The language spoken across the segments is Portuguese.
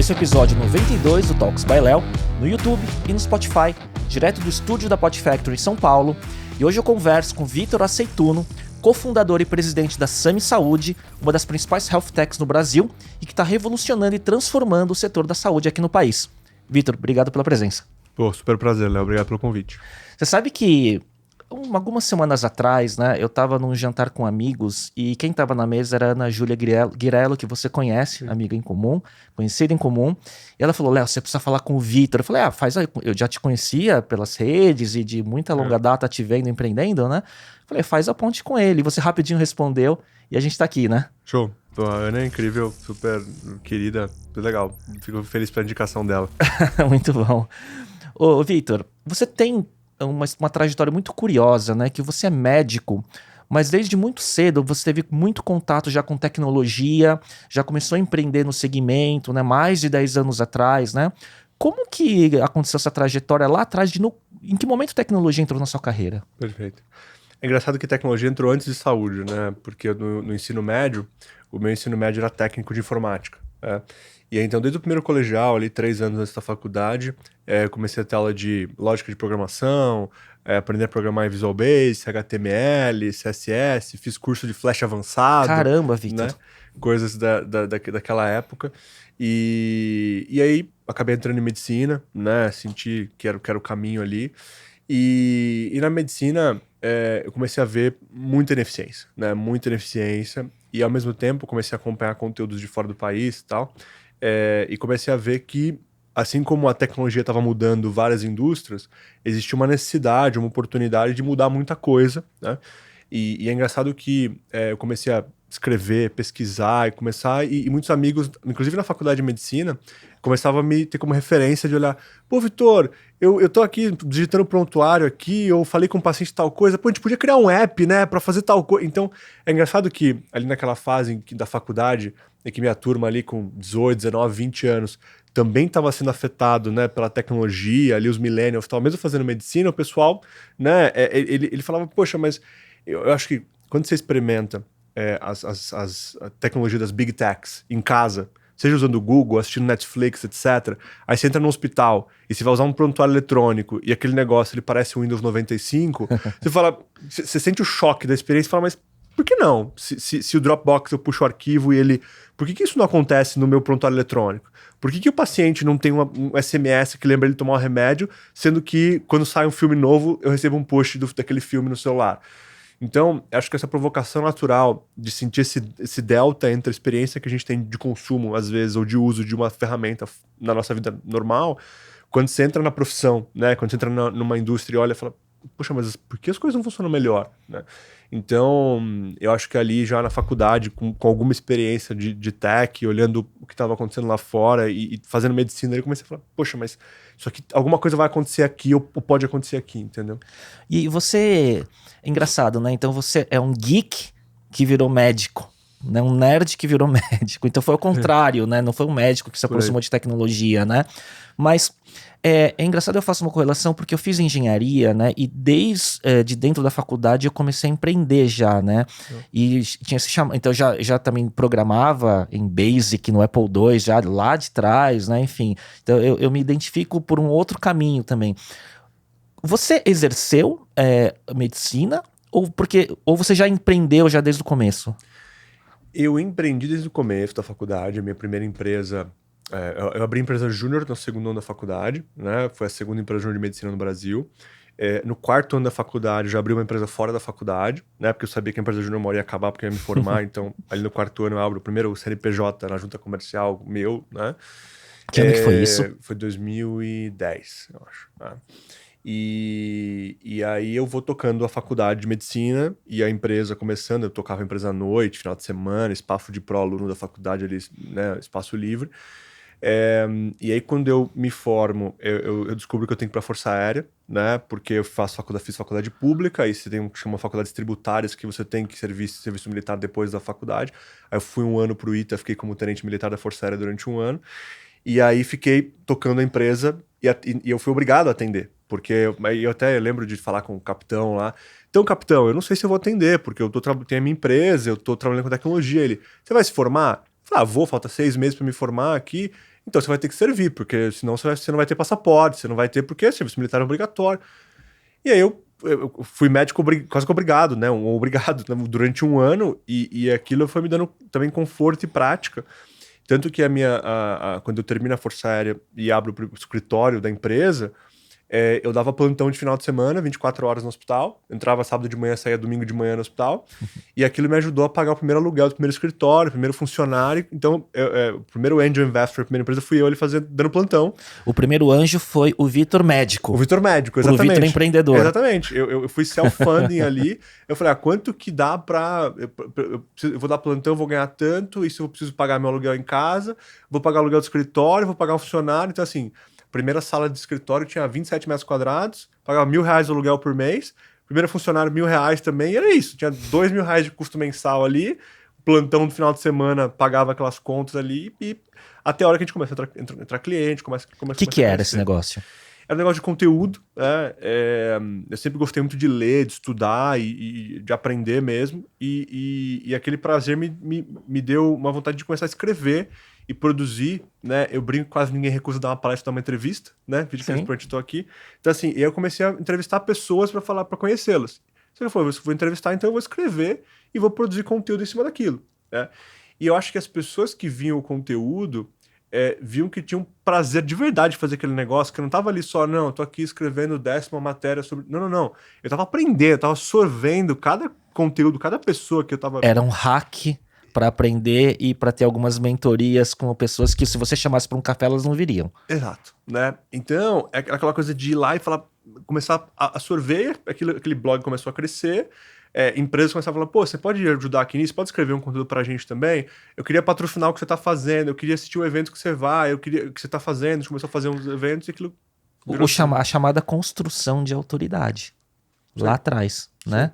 Esse é o episódio 92 do Talks by Léo, no YouTube e no Spotify, direto do estúdio da Pod Factory em São Paulo. E hoje eu converso com Vitor Aceituno, cofundador e presidente da Sami Saúde, uma das principais health techs no Brasil e que está revolucionando e transformando o setor da saúde aqui no país. Vitor, obrigado pela presença. Pô, super prazer, Léo. Obrigado pelo convite. Você sabe que algumas semanas atrás, né, eu estava num jantar com amigos e quem estava na mesa era a Ana Júlia Guirello, que você conhece, amiga em comum, conhecida em comum. E ela falou, Léo, você precisa falar com o Vitor. Eu falei, faz aí, eu já te conhecia pelas redes e de muita longa data te vendo empreendendo, né? Eu falei, faz a ponte com ele. Você rapidinho respondeu e a gente tá aqui, né? Show. A Ana é incrível, super querida, muito legal. Fico feliz pela indicação dela. Muito bom. Ô, Vitor, você tem uma trajetória muito curiosa, né? Que você é médico, mas desde muito cedo você teve muito contato já com tecnologia, já começou a empreender no segmento, né? Mais de 10 anos atrás, né? Como que aconteceu essa trajetória lá atrás? Em que momento a tecnologia entrou na sua carreira? Perfeito. É engraçado que tecnologia entrou antes de saúde, né? Porque no ensino médio, o meu ensino médio era técnico de informática, né? E aí, então, desde o primeiro colegial, ali, 3 anos antes da faculdade, eu comecei a ter aula de lógica de programação, aprender a programar em Visual Basic, HTML, CSS, fiz curso de Flash avançado. Caramba, Vitor. Né? Coisas daquela época. E aí, acabei entrando em medicina, né? Senti que era o caminho ali. E na medicina, eu comecei a ver muita ineficiência, né? Muita ineficiência. E, ao mesmo tempo, comecei a acompanhar conteúdos de fora do país e tal. E comecei a ver que, assim como a tecnologia estava mudando várias indústrias, existia uma necessidade, uma oportunidade de mudar muita coisa, né? E é engraçado que eu comecei a escrever, pesquisar e muitos amigos, inclusive na faculdade de medicina, começavam a me ter como referência de olhar, pô, Vitor, eu tô aqui digitando prontuário aqui, eu falei com um paciente tal coisa, pô, a gente podia criar um app, né, pra fazer tal coisa. Então, é engraçado que ali naquela fase da faculdade, em que minha turma ali com 18, 19, 20 anos também estava sendo afetado, né, pela tecnologia, ali os millennials, tal, mesmo fazendo medicina, o pessoal, né, ele falava, poxa, mas eu acho que quando você experimenta a tecnologia das big techs em casa, seja usando o Google, assistindo Netflix, etc. Aí você entra no hospital e você vai usar um prontuário eletrônico e aquele negócio, ele parece o Windows 95, você fala, você sente o choque da experiência e fala, mas por que não? Se o Dropbox eu puxo o arquivo e ele... Por que isso não acontece no meu prontuário eletrônico? Por que o paciente não tem um SMS que lembra ele tomar um remédio, sendo que quando sai um filme novo, eu recebo um push daquele filme no celular? Então, acho que essa provocação natural de sentir esse delta entre a experiência que a gente tem de consumo, às vezes, ou de uso de uma ferramenta na nossa vida normal, quando você entra na profissão, né? Quando você entra numa indústria e olha e fala, poxa, mas por que as coisas não funcionam melhor? Né? Então, eu acho que ali já na faculdade, com alguma experiência de tech, olhando o que estava acontecendo lá fora e fazendo medicina, eu comecei a falar, poxa, mas isso aqui, alguma coisa vai acontecer aqui ou pode acontecer aqui, entendeu? E você... É engraçado, né? Então você é um geek que virou médico, né? Um nerd que virou médico. Então foi o contrário, né? Não foi um médico que se aproximou de tecnologia, né? Mas é engraçado, eu faço uma correlação porque eu fiz engenharia, né? E desde de dentro da faculdade eu comecei a empreender já, né? E tinha se chamado, então já também programava em Basic, no Apple II, já lá de trás, né? Enfim, então eu me identifico por um outro caminho também. Você exerceu medicina ou você já empreendeu já desde o começo? Eu empreendi desde o começo da faculdade. A minha primeira empresa... eu abri a empresa júnior no segundo ano da faculdade, né? Foi a segunda empresa júnior de medicina no Brasil. No quarto ano da faculdade, já abri uma empresa fora da faculdade, né? Porque eu sabia que a empresa júnior uma hora ia acabar porque eu ia me formar. Então, ali no quarto ano eu abro o primeiro CNPJ na junta comercial meu, né? Que ano que foi isso? Foi 2010, eu acho. Né? E aí eu vou tocando a faculdade de medicina e a empresa começando, eu tocava a empresa à noite, final de semana, espaço de pró-aluno da faculdade ali, né, espaço livre. E aí quando eu me formo, eu descubro que eu tenho que ir para a Força Aérea, né, porque eu fiz faculdade pública, aí você tem o que chama faculdades tributárias, que você tem que serviço militar depois da faculdade. Aí eu fui um ano pro ITA, fiquei como tenente militar da Força Aérea durante um ano. E aí fiquei tocando a empresa e eu fui obrigado a atender. Porque eu até lembro de falar com o capitão lá. Então, capitão, eu não sei se eu vou atender, porque eu tenho a minha empresa, eu tô trabalhando com tecnologia. Ele, você vai se formar? Eu falei, vou, falta 6 meses para me formar aqui. Então você vai ter que servir, porque senão você não vai ter passaporte, você não vai ter, porque serviço militar é obrigatório. E aí eu fui médico quase que obrigado, né? Obrigado né, durante um ano, e aquilo foi me dando também conforto e prática. Tanto que quando eu termino a Força Aérea e abro o escritório da empresa, eu dava plantão de final de semana, 24 horas no hospital. Entrava sábado de manhã, saía domingo de manhã no hospital. E aquilo me ajudou a pagar o primeiro aluguel do primeiro escritório, o primeiro funcionário. Então, o primeiro angel investor da primeira empresa fui eu ali dando plantão. O primeiro anjo foi o Vitor médico. O Vitor médico, exatamente. O Vitor empreendedor. Exatamente. Eu fui self-funding ali. Eu falei, quanto que dá pra... Eu vou dar plantão, eu vou ganhar tanto. Isso eu preciso pagar meu aluguel em casa. Vou pagar o aluguel do escritório, vou pagar um funcionário. Então, assim... Primeira sala de escritório tinha 27 metros quadrados, pagava R$1.000 de aluguel por mês. Primeiro funcionário, R$1.000 também, e era isso. Tinha R$2.000 de custo mensal ali. Plantão no final de semana pagava aquelas contas ali. E até a hora que a gente começa a entrar cliente, O que era esse negócio? Era um negócio de conteúdo. Eu sempre gostei muito de ler, de estudar e de aprender mesmo. E aquele prazer me deu uma vontade de começar a escrever e produzir, né? Eu brinco, quase ninguém recusa dar uma palestra, dar uma entrevista, né? Vídeo que eu estou aqui. Então, assim, eu comecei a entrevistar pessoas para conhecê-las. Então, eu falei, vou entrevistar, então eu vou escrever e vou produzir conteúdo em cima daquilo, né? E eu acho que as pessoas que viam o conteúdo viam que tinham prazer de verdade de fazer aquele negócio, que eu não tava ali só, não, eu tô aqui escrevendo 10ª matéria sobre... Não. Eu tava aprendendo, eu tava absorvendo cada conteúdo, cada pessoa que eu tava... Era um hack para aprender e para ter algumas mentorias com pessoas que, se você chamasse para um café, elas não viriam. Exato, né? Então, é aquela coisa de ir lá e falar, começar a absorver, aquele blog começou a crescer, empresas começaram a falar, pô, você pode ajudar aqui nisso? Pode escrever um conteúdo pra gente também? Eu queria patrocinar o que você tá fazendo, eu queria assistir o evento que você vai, eu queria o que você tá fazendo, a gente começou a fazer uns eventos e aquilo... A chamada construção de autoridade. Sim. Lá atrás, Sim. né?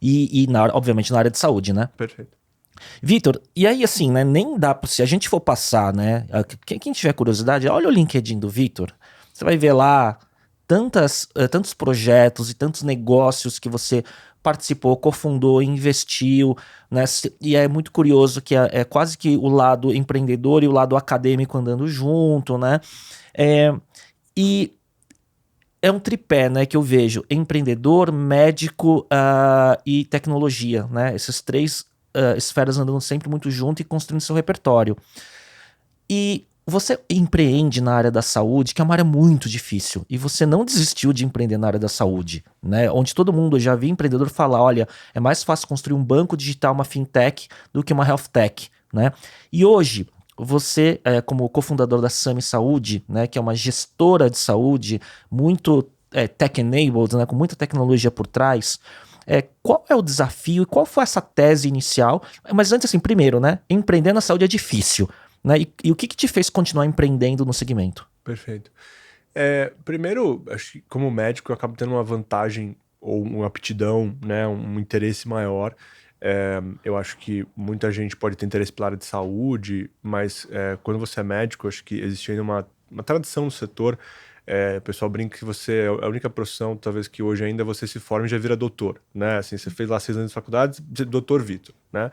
E obviamente na área de saúde, né? Perfeito. Vitor, e aí assim, né, nem dá pra, se a gente for passar, né, quem tiver curiosidade, olha o LinkedIn do Vitor, você vai ver lá tantos projetos e tantos negócios que você participou, cofundou, investiu, né, e é muito curioso que é quase que o lado empreendedor e o lado acadêmico andando junto, né, e é um tripé, né, que eu vejo, empreendedor, médico e tecnologia, né, esses três esferas andando sempre muito junto e construindo seu repertório. E você empreende na área da saúde, que é uma área muito difícil, e você não desistiu de empreender na área da saúde, né? Onde todo mundo, eu já vi empreendedor falar, olha, é mais fácil construir um banco digital, uma fintech, do que uma health tech, né? E hoje, você, como cofundador da Sami Saúde, né, que é uma gestora de saúde muito tech-enabled, né, com muita tecnologia por trás, qual é o desafio e qual foi essa tese inicial? Mas antes, assim, primeiro, né? Empreender na saúde é difícil, né? E o que te fez continuar empreendendo no segmento? Perfeito. Primeiro, acho que como médico eu acabo tendo uma vantagem ou uma aptidão, né? Um interesse maior. Eu acho que muita gente pode ter interesse pela área de saúde, mas quando você é médico, acho que existe ainda uma tradição no setor. O pessoal brinca que você é a única profissão, talvez, que hoje ainda você se forma e já vira doutor, né? Assim, você fez lá 6 anos de faculdade, doutor Vitor, né?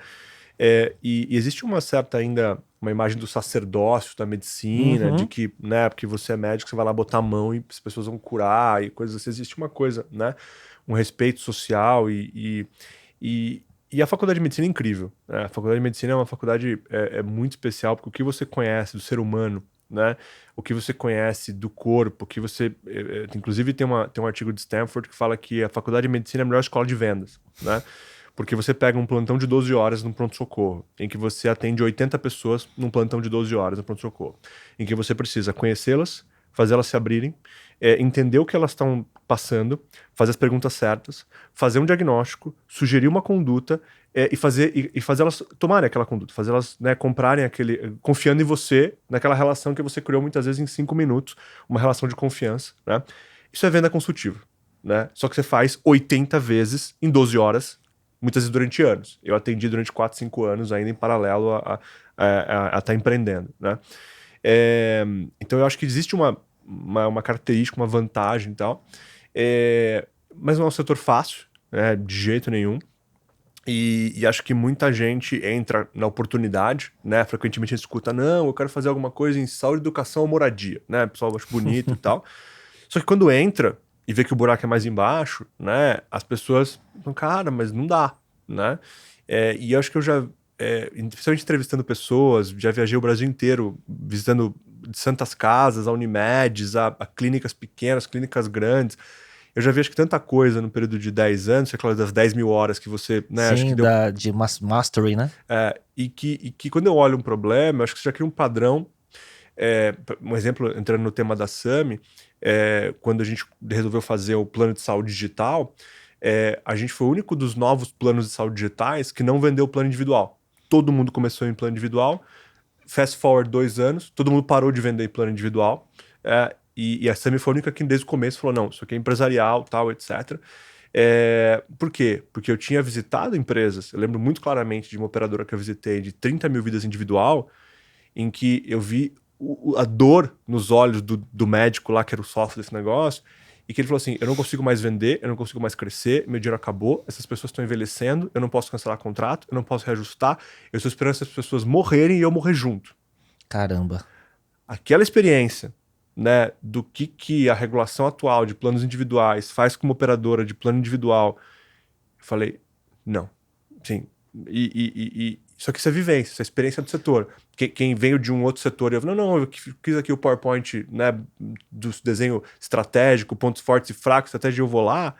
E existe uma certa ainda, uma imagem do sacerdócio, da medicina, de que, né, porque você é médico, você vai lá botar a mão e as pessoas vão curar e coisas assim. Existe uma coisa, né? Um respeito social e a faculdade de medicina é incrível, né? A faculdade de medicina é uma faculdade muito especial, porque o que você conhece do ser humano, né? O que você conhece do corpo, que você... inclusive tem um artigo de Stanford que fala que a faculdade de medicina é a melhor escola de vendas, né? Porque você pega um plantão de 12 horas num pronto-socorro, em que você atende 80 pessoas num plantão de 12 horas no pronto-socorro, em que você precisa conhecê-las, fazer elas se abrirem, entender o que elas estão passando, fazer as perguntas certas, fazer um diagnóstico, sugerir uma conduta e fazer elas tomarem aquela conduta, fazer elas, né, comprarem confiando em você, naquela relação que você criou muitas vezes em 5 minutos, uma relação de confiança, né? Isso é venda consultiva, né? Só que você faz 80 vezes em 12 horas, muitas vezes durante anos. Eu atendi durante 4, 5 anos ainda em paralelo a estar empreendendo, né? Então eu acho que existe uma característica, uma vantagem e tal, mas não é um setor fácil, né, de jeito nenhum. E acho que muita gente entra na oportunidade, né? Frequentemente a gente escuta, não, eu quero fazer alguma coisa em saúde, educação ou moradia, né? O pessoal acha bonito e tal. Só que quando entra e vê que o buraco é mais embaixo, né? As pessoas falam, cara, mas não dá, né? E eu acho que eu já, principalmente entrevistando pessoas, já viajei o Brasil inteiro, visitando de santas casas, a Unimedes, a clínicas pequenas, clínicas grandes. Eu já vi acho que tanta coisa no período de 10 anos, aquela das 10 mil horas que você, né, acho que Sim, deu. de mastery, né? E que quando eu olho um problema, eu acho que você já cria um padrão. Um exemplo, entrando no tema da SAMI, quando a gente resolveu fazer o plano de saúde digital, a gente foi o único dos novos planos de saúde digitais que não vendeu o plano individual. Todo mundo começou em plano individual. Fast forward 2 anos, todo mundo parou de vender plano individual. E a Sami foi a única que desde o começo falou: não, isso aqui é empresarial, tal, etc. Por quê? Porque eu tinha visitado empresas, eu lembro muito claramente de uma operadora que eu visitei de 30 mil vidas individual, em que eu vi a dor nos olhos do médico lá, que era o sócio desse negócio, e que ele falou assim: eu não consigo mais vender, eu não consigo mais crescer, meu dinheiro acabou, essas pessoas estão envelhecendo, eu não posso cancelar contrato, eu não posso reajustar, eu estou esperando essas pessoas morrerem e eu morrer junto. Caramba. Aquela experiência, né, do que a regulação atual de planos individuais faz com uma operadora de plano individual, eu falei, não. Sim. Só que isso é vivência, isso é experiência do setor. Quem veio de um outro setor, eu falei, não, eu fiz aqui o PowerPoint, né, do desenho estratégico, pontos fortes e fracos, estratégia, eu vou lá.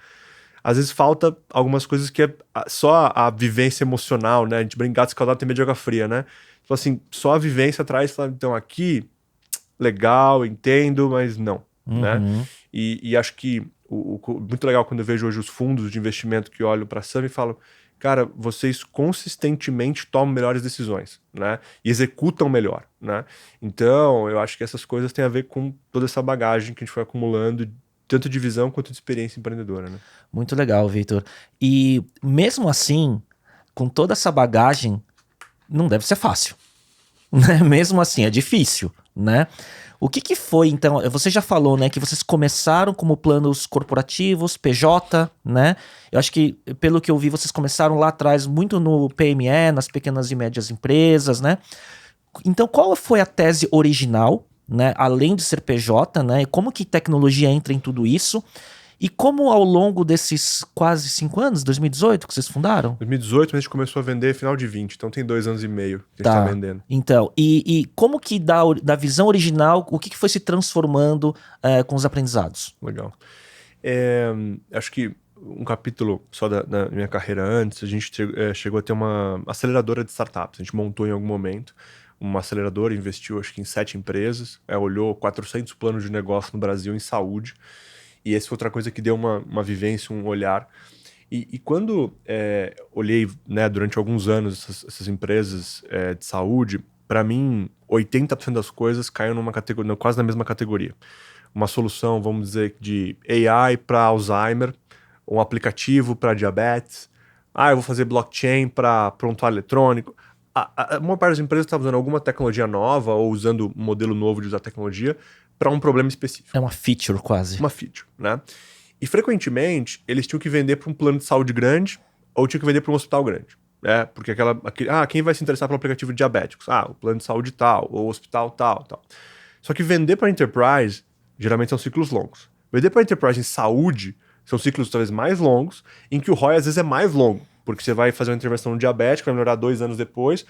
Às vezes falta algumas coisas que é só a vivência emocional, né? A gente brincar de escaldado tem medo de água fria, né? Então, assim, só a vivência traz, então aqui, legal, entendo, mas não, né? Uhum. E acho que muito legal quando eu vejo hoje os fundos de investimento que olham para a SAM e falam, cara, vocês consistentemente tomam melhores decisões, né? E executam melhor, né? Então, eu acho que essas coisas têm a ver com toda essa bagagem que a gente foi acumulando, tanto de visão quanto de experiência empreendedora, né? Muito legal, Victor. E mesmo assim, com toda essa bagagem, não deve ser fácil, né? Mesmo assim, é difícil, né? O que foi, então, você já falou, né, que vocês começaram como planos corporativos, PJ, né? Eu acho que, pelo que eu vi, vocês começaram lá atrás muito no PME, nas pequenas e médias empresas, né? Então, qual foi a tese original, né, além de ser PJ, né? E como que tecnologia entra em tudo isso? E como ao longo desses quase 5 anos, 2018, que vocês fundaram? 2018, a gente começou a vender final de 20, então tem 2 anos e meio que a gente tá Tá. vendendo. Então, e como que da visão original, o que foi se transformando com os aprendizados? Legal. Acho que um capítulo só da minha carreira antes, a gente chegou a ter uma aceleradora de startups. A gente montou em algum momento uma aceleradora, investiu acho que em 7 empresas, olhou 400 planos de negócio no Brasil em saúde. E essa foi outra coisa que deu uma vivência, um olhar. E quando olhei, né, durante alguns anos essas empresas de saúde, para mim, 80% das coisas caíram numa categoria, quase na mesma categoria. Uma solução, vamos dizer, de AI para Alzheimer, um aplicativo para diabetes. Eu vou fazer blockchain para prontuário eletrônico. A maior parte das empresas está usando alguma tecnologia nova ou usando um modelo novo de usar tecnologia para um problema específico. É uma feature quase. Uma feature, né? E frequentemente eles tinham que vender para um plano de saúde grande ou tinham que vender para um hospital grande. Porque quem vai se interessar pelo aplicativo de diabéticos? O plano de saúde tal, ou o hospital tal, tal. Só que vender para enterprise geralmente são ciclos longos. Vender para enterprise em saúde são ciclos talvez mais longos, em que o ROI às vezes é mais longo, porque você vai fazer uma intervenção no diabético, vai melhorar 2 anos depois.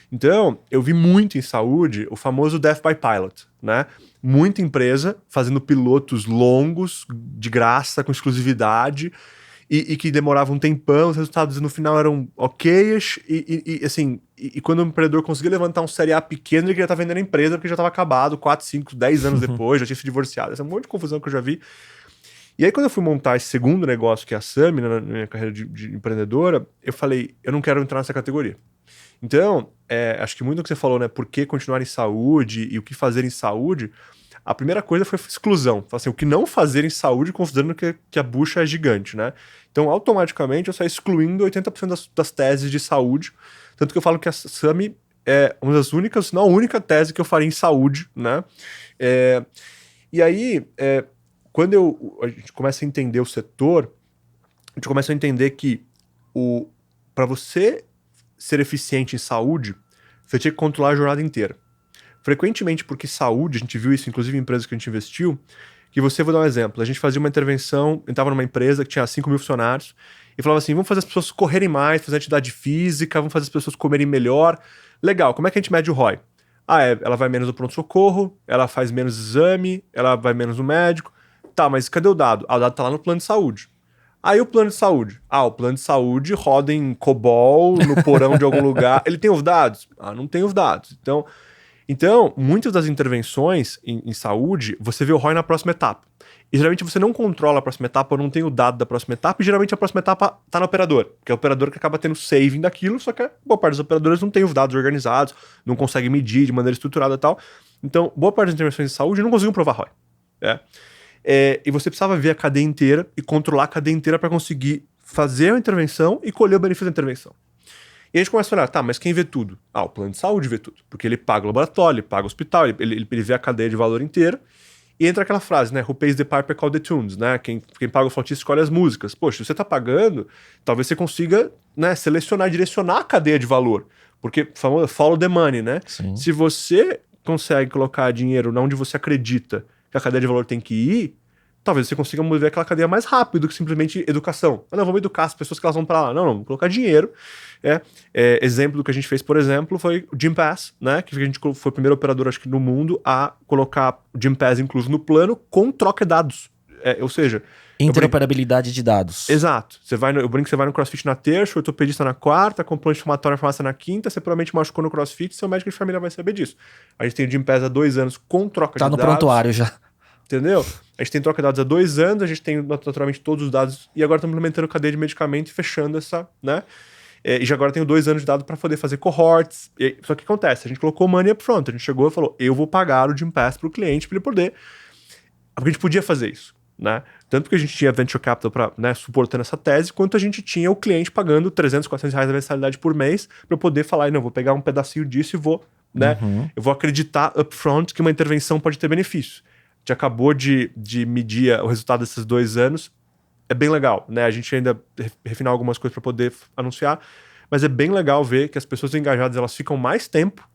Então, eu vi muito em saúde o famoso Death by Pilot, né? Muita empresa fazendo pilotos longos, de graça, com exclusividade, e que demoravam um tempão, os resultados no final eram ok-ish, e quando o empreendedor conseguia levantar um série A pequeno, ele queria estar vendendo a empresa, porque já estava acabado 4, 5, 10 anos depois, já tinha se divorciado. Essa é um monte de confusão que eu já vi. E aí, quando eu fui montar esse segundo negócio, que é a Sami, na minha carreira de empreendedora, eu falei, eu não quero entrar nessa categoria. Então, acho que muito do que você falou, né? Por que continuar em saúde e o que fazer em saúde, a primeira coisa foi exclusão. Assim, o que não fazer em saúde, considerando que a bucha é gigante, né? Então, automaticamente, eu saí excluindo 80% das teses de saúde. Tanto que eu falo que a Sami é uma das únicas, não a única tese que eu faria em saúde, né? E aí, quando a gente começa a entender o setor, a gente começa a entender que para você ser eficiente em saúde, você tinha que controlar a jornada inteira. Frequentemente, porque saúde, a gente viu isso inclusive em empresas que a gente investiu, que você, vou dar um exemplo, a gente fazia uma intervenção, entrava numa empresa que tinha 5 mil funcionários, e falava assim, vamos fazer as pessoas correrem mais, fazer atividade física, vamos fazer as pessoas comerem melhor. Legal, como é que a gente mede o ROI? Ela vai menos no pronto-socorro, ela faz menos exame, ela vai menos no médico. Tá, mas cadê o dado? O dado tá lá no plano de saúde. Aí o plano de saúde. O plano de saúde roda em COBOL, no porão de algum lugar. Ele tem os dados? Não tem os dados. Então, muitas das intervenções em saúde, você vê o ROI na próxima etapa. E geralmente você não controla a próxima etapa ou não tem o dado da próxima etapa, e geralmente a próxima etapa tá no operador, que é o operador que acaba tendo saving daquilo, só que a boa parte dos operadores não tem os dados organizados, não consegue medir de maneira estruturada e tal. Então, boa parte das intervenções de saúde não conseguiam provar ROI. E você precisava ver a cadeia inteira e controlar a cadeia inteira para conseguir fazer a intervenção e colher o benefício da intervenção. E a gente começa a olhar, mas quem vê tudo? O plano de saúde vê tudo, porque ele paga o laboratório, ele paga o hospital, ele vê a cadeia de valor inteira. E entra aquela frase, né? Who pays the piper call the tunes, né? Quem paga o flautista escolhe as músicas. Poxa, se você tá pagando, talvez você consiga, né, selecionar, direcionar a cadeia de valor. Porque, famoso, follow the money, né? Sim. Se você consegue colocar dinheiro onde você acredita que a cadeia de valor tem que ir, talvez você consiga mover aquela cadeia mais rápido que simplesmente educação. Não, vamos educar as pessoas que elas vão para lá. Não, vamos colocar dinheiro. Exemplo do que a gente fez, por exemplo, foi o Gympass, né? Que a gente foi o primeiro operador, acho que no mundo, a colocar o Gympass incluso no plano com troca de dados. Ou seja... Interoperabilidade de dados. Exato. Eu brinco que você vai no CrossFit na terça, o ortopedista na quarta, comprou anti-inflamatório na farmácia na quinta, você provavelmente machucou no CrossFit, seu médico de família vai saber disso. A gente tem o Gympass há 2 anos com troca de dados. Tá no prontuário já. Entendeu? A gente tem troca de dados há 2 anos, a gente tem naturalmente todos os dados, e agora estamos implementando cadeia de medicamento e fechando essa, né? E já agora tenho 2 anos de dado para poder fazer cohorts. Só que acontece, a gente colocou money up front, a gente chegou e falou, eu vou pagar o Gympass para o cliente para ele poder. Porque a gente podia fazer isso, né? Tanto que a gente tinha venture capital para, né, suportando essa tese, quanto a gente tinha o cliente pagando 300, 400 reais da mensalidade por mês para poder falar, não, vou pegar um pedacinho disso e vou, né? Eu vou acreditar upfront que uma intervenção pode ter benefício. A gente acabou de medir o resultado desses 2 anos. É bem legal, né? A gente ainda refinar algumas coisas para poder anunciar, mas é bem legal ver que as pessoas engajadas, elas ficam mais tempo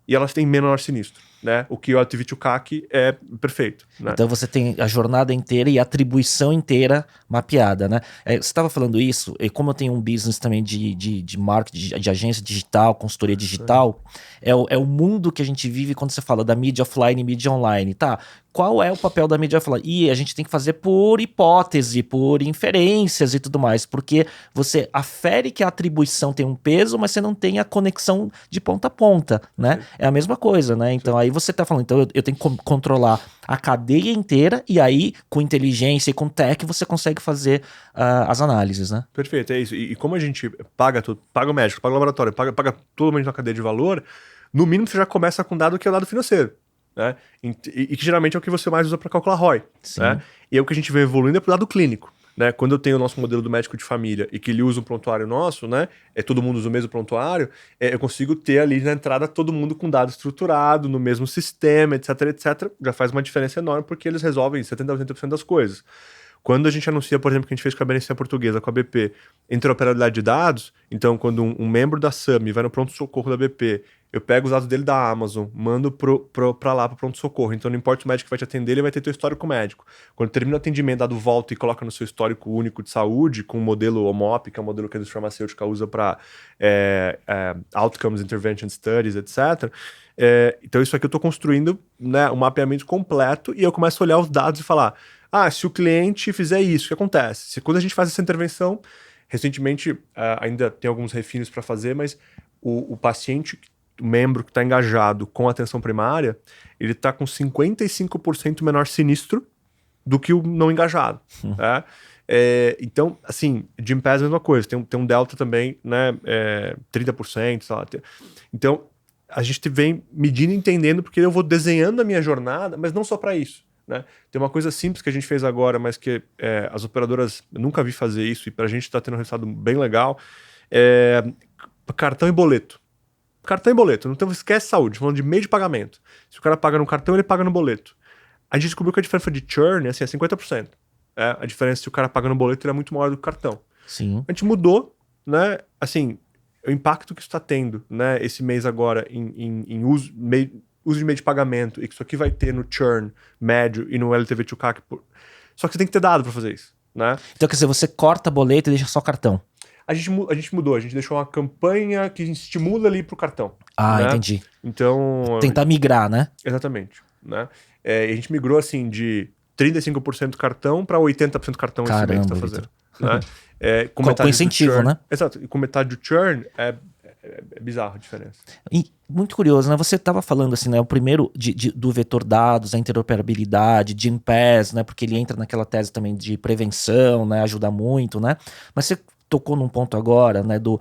e elas têm menor sinistro, né? O que o LTV to CAC é perfeito, né? Então você tem a jornada inteira e a atribuição inteira mapeada, né? Você estava falando isso, e como eu tenho um business também de marketing, de agência digital, consultoria digital, é o mundo que a gente vive quando você fala da mídia offline e mídia online, tá? Qual é o papel da mídia offline? E a gente tem que fazer por hipótese, por inferências e tudo mais, porque você afere que a atribuição tem um peso, mas você não tem a conexão de ponta a ponta, né? Sim. É a mesma coisa, né? Então aí você tá falando, então eu tenho que controlar a cadeia inteira e aí com inteligência e com tech você consegue fazer as análises, né? Perfeito, é isso. E como a gente paga tudo, paga o médico, paga o laboratório, paga todo mundo na cadeia de valor, no mínimo você já começa com dado que é o dado financeiro. Né? E que geralmente é o que você mais usa para calcular ROI. Né? E é o que a gente vê evoluindo é pro lado clínico. Né? Quando eu tenho o nosso modelo do médico de família e que ele usa um prontuário nosso, né? Todo mundo usa o mesmo prontuário, eu consigo ter ali na entrada todo mundo com dado estruturado, no mesmo sistema, etc, etc. Já faz uma diferença enorme porque eles resolvem 70% a 80% das coisas. Quando a gente anuncia, por exemplo, que a gente fez com a Beneficência Portuguesa, com a BP, interoperabilidade de dados, então quando um membro da SAMI vai no pronto-socorro da BP, eu pego os dados dele da Amazon, mando pra lá, pro pronto-socorro. Então não importa o médico que vai te atender, ele vai ter teu histórico médico. Quando termina o atendimento, dado volta e coloca no seu histórico único de saúde, com o modelo OMOP, que é o modelo que a indústria farmacêutica usa para Outcomes, Intervention Studies, etc. Então isso aqui eu estou construindo, né, um mapeamento completo e eu começo a olhar os dados e falar, se o cliente fizer isso, o que acontece? Quando a gente faz essa intervenção, recentemente ainda tem alguns refinos para fazer, mas o paciente, o membro que está engajado com a atenção primária, ele está com 55% menor sinistro do que o não engajado. Né? Então, assim, Gympass é a mesma coisa, tem um delta também, né, 30%, sei lá. Então, a gente vem medindo e entendendo, porque eu vou desenhando a minha jornada, mas não só para isso. Né? Tem uma coisa simples que a gente fez agora, mas que as operadoras, eu nunca vi fazer isso, e pra gente tá tendo um resultado bem legal, cartão e boleto. Cartão e boleto, não esquece saúde, falando de meio de pagamento. Se o cara paga no cartão, ele paga no boleto. A gente descobriu que a diferença de churn assim, é 50%. A diferença se o cara paga no boleto é muito maior do que o cartão. Sim. A gente mudou né, assim, o impacto que isso está tendo, né, esse mês agora em uso, uso de meio de pagamento, e que isso aqui vai ter no churn médio e no LTV to CAC. Só que você tem que ter dado para fazer isso, né? Então, quer dizer, você corta boleto e deixa só cartão. A gente mudou, a gente deixou uma campanha que estimula ali pro cartão. Ah, né? entendi. Então... Tentar migrar, né? Exatamente, né? E a gente migrou, assim, de 35% cartão para 80% cartão esse mês que tá fazendo. Né? Com incentivo, churn, né? Exato, e com metade do churn é bizarro a diferença. E muito curioso, né? Você estava falando assim, né? O primeiro do vetor dados, a interoperabilidade, Jim Pass, né? Porque ele entra naquela tese também de prevenção, né? Ajuda muito, né? Mas você tocou num ponto agora, né? Do